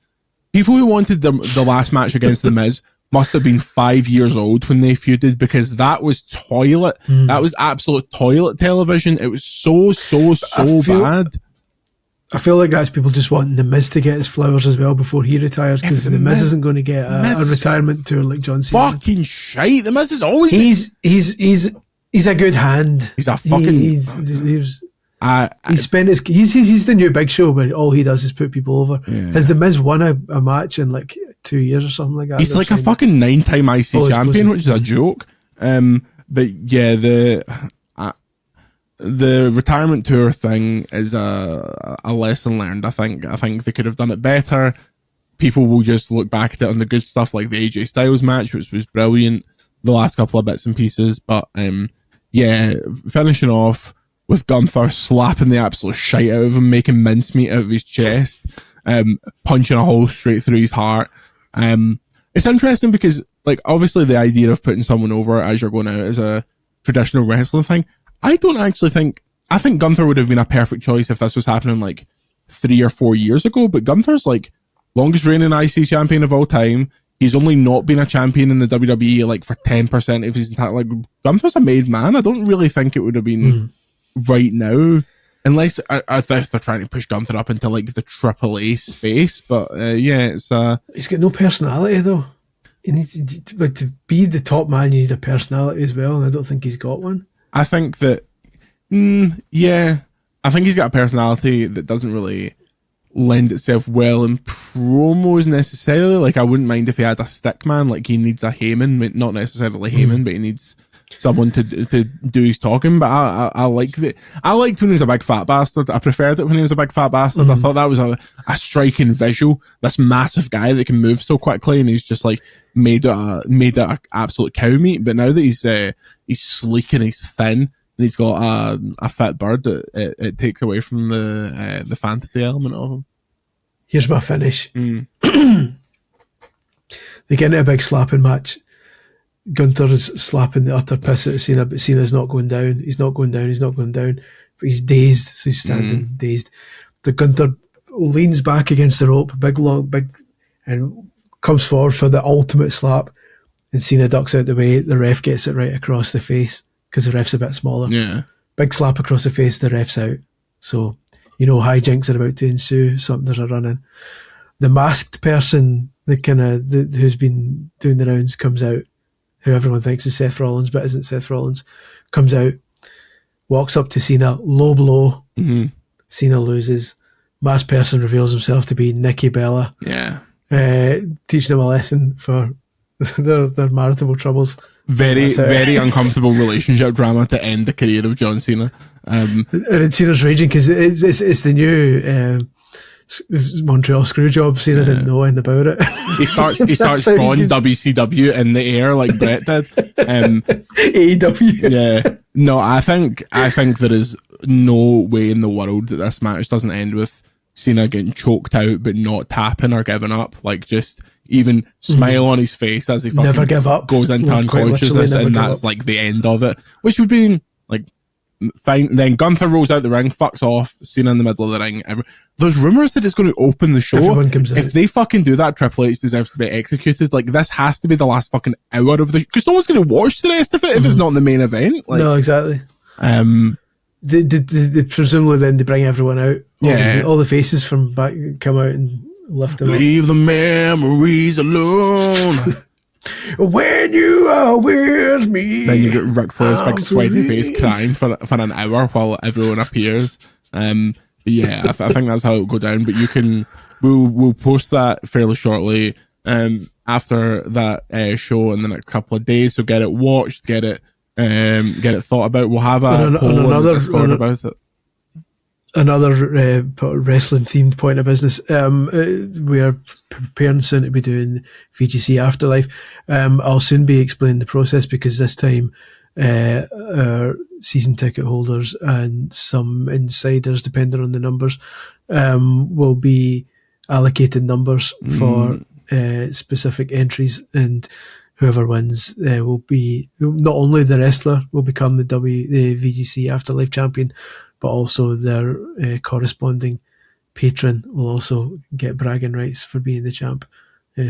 People who wanted the last match against the Miz must have been 5 years old when they feuded, because that was toilet. That was absolute toilet television. It was so bad. I feel like that's people just wanting the Miz to get his flowers as well before he retires, because the Miz isn't going to get a retirement tour like John Cena. Fucking shite. The Miz is always... He's a good hand. He's a fucking... He's the new Big Show, but all he does is put people over. Yeah. Has the Miz won a match in like 2 years or something like that? He's like a fucking 9-time IC champion, which is a joke. But yeah, the retirement tour thing is a lesson learned. I think they could have done it better. People will just look back at it on the good stuff, like the AJ Styles match, which was brilliant. The last couple of bits and pieces, but finishing off with Gunther slapping the absolute shite out of him, making mincemeat out of his chest, punching a hole straight through his heart. It's interesting because, like, obviously the idea of putting someone over as you're going out is a traditional wrestling thing. I think Gunther would have been a perfect choice if this was happening like 3 or 4 years ago, but Gunther's like longest reigning IC champion of all time. He's only not been a champion in the WWE like for 10% of his entire, like, Gunther's a made man. I don't really think it would have been right now. unless they're trying to push Gunther up into like the AAA space. But it's he's got no personality though. You need to be the top man. You need a personality as well, and I don't think he's got one. I think that, I think he's got a personality that doesn't really lend itself well in promos necessarily. Like, I wouldn't mind if he had a stick man. Like, he needs a Heyman, not necessarily Heyman, but he needs someone to do his talking. But I liked when he was a big fat bastard. I preferred it when he was a big fat bastard. I thought that was a striking visual. This massive guy that can move so quickly, and he's just like made it a absolute cow meat. But now that he's sleek and he's thin and he's got a fit bird, it takes away from the fantasy element of him. Here's my finish. They get into a big slapping match. Gunther is slapping the utter piss out of Cena, but Cena's not going down. He's not going down. But he's dazed, so he's standing dazed. The Gunther leans back against the rope, big, and comes forward for the ultimate slap. And Cena ducks out the way. The ref gets it right across the face because the ref's a bit smaller. Yeah. Big slap across the face, the ref's out. So, hijinks are about to ensue. Something's a running. The masked person, who's been doing the rounds, comes out. Who everyone thinks is Seth Rollins, but isn't Seth Rollins, comes out, walks up to Cena, low blow. Cena loses. Masked person reveals himself to be Nikki Bella. Yeah. Teaching him a lesson for their marital troubles. Very, very uncomfortable relationship drama to end the career of John Cena. And Cena's raging because it's the new Montreal Screwjob. Cena didn't know anything about it. He starts drawing WCW in the air like Brett did. AEW. Yeah. No, I think there is no way in the world that this match doesn't end with Cena getting choked out but not tapping or giving up. Like, just even smile on his face as he fucking never give up. Goes into unconsciousness, and that's like the end of it. Which would be like fine. Then Gunther rolls out the ring, fucks off, Cena in the middle of the ring. There's rumours that it's going to open the show. Everyone comes out. If they fucking do that, Triple H deserves to be executed. Like, this has to be the last fucking hour of the, because no one's going to watch the rest of it if it's not the main event. Like, no, exactly. They presumably then they bring everyone out. All the faces from back come out and lift them Leave the memories alone. When you are with me. Then you get Ric Flair's big sweaty face crying for an hour while everyone appears. But yeah, I think that's how it'll go down. But we'll post that fairly shortly after that show in the next couple of days. So get it watched, get it thought about. We'll have a poll on the Discord about it. Another wrestling themed point of business. We are preparing soon to be doing VGC Afterlife. I'll soon be explaining the process, because this time our season ticket holders and some insiders, depending on the numbers, will be allocated numbers for specific entries, and whoever wins will be, not only the wrestler will become the VGC Afterlife champion, but also their corresponding patron will also get bragging rights for being the champ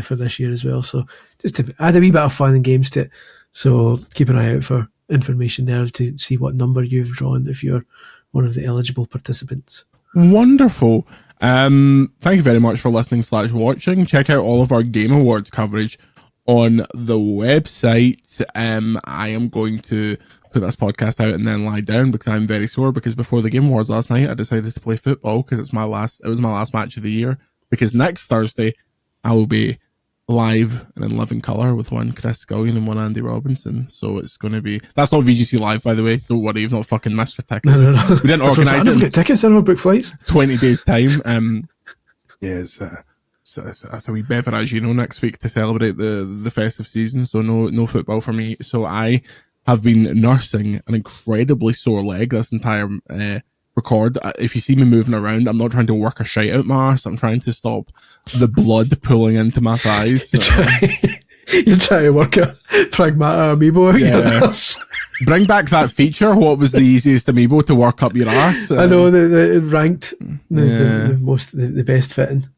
for this year as well. So just to add a wee bit of fun and games to it. So keep an eye out for information there to see what number you've drawn if you're one of the eligible participants. Wonderful. Thank you very much for listening / watching. Check out all of our Game Awards coverage on the website. I am going to put this podcast out and then lie down because I'm very sore, because before the Game Awards last night I decided to play football because it was my last match of the year, because next Thursday I will be live and in living colour with one Chris Scullion and one Andy Robinson. So it's going to be, that's not VGC Live, by the way, don't worry, you've not fucking missed for tickets. No. We didn't organise it. I never get tickets, I never book flights. 20 days time. So we beverage, next week to celebrate the festive season. So no football for me. So I have been nursing an incredibly sore leg this entire record. If you see me moving around, I'm not trying to work a shite out my arse. I'm trying to stop the blood pulling into my thighs. You're trying to work a pragmata amiibo out your arse. Bring back that feature. What was the easiest amiibo to work up your arse? I know, the ranked, the best fitting.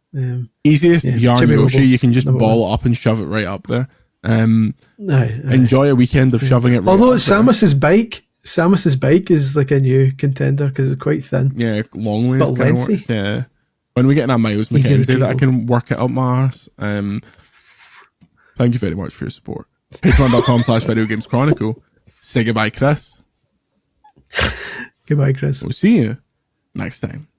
Easiest Yarn Jimmy Yoshi. Robo, You can just ball one. it up and shove it right up there. Enjoy a weekend of shoving it right Although up it's Samus's bike, Samus's bike is like a new contender because it's quite thin. Yeah, long ways But kind of lengthy. works. Yeah. When we get in our Miles Easy McKenzie that I retrieval. can work it up my arse. Thank you very much for your support. Patreon.com/Video Games Chronicle. Say goodbye, Chris. Goodbye, Chris. We'll see you next time.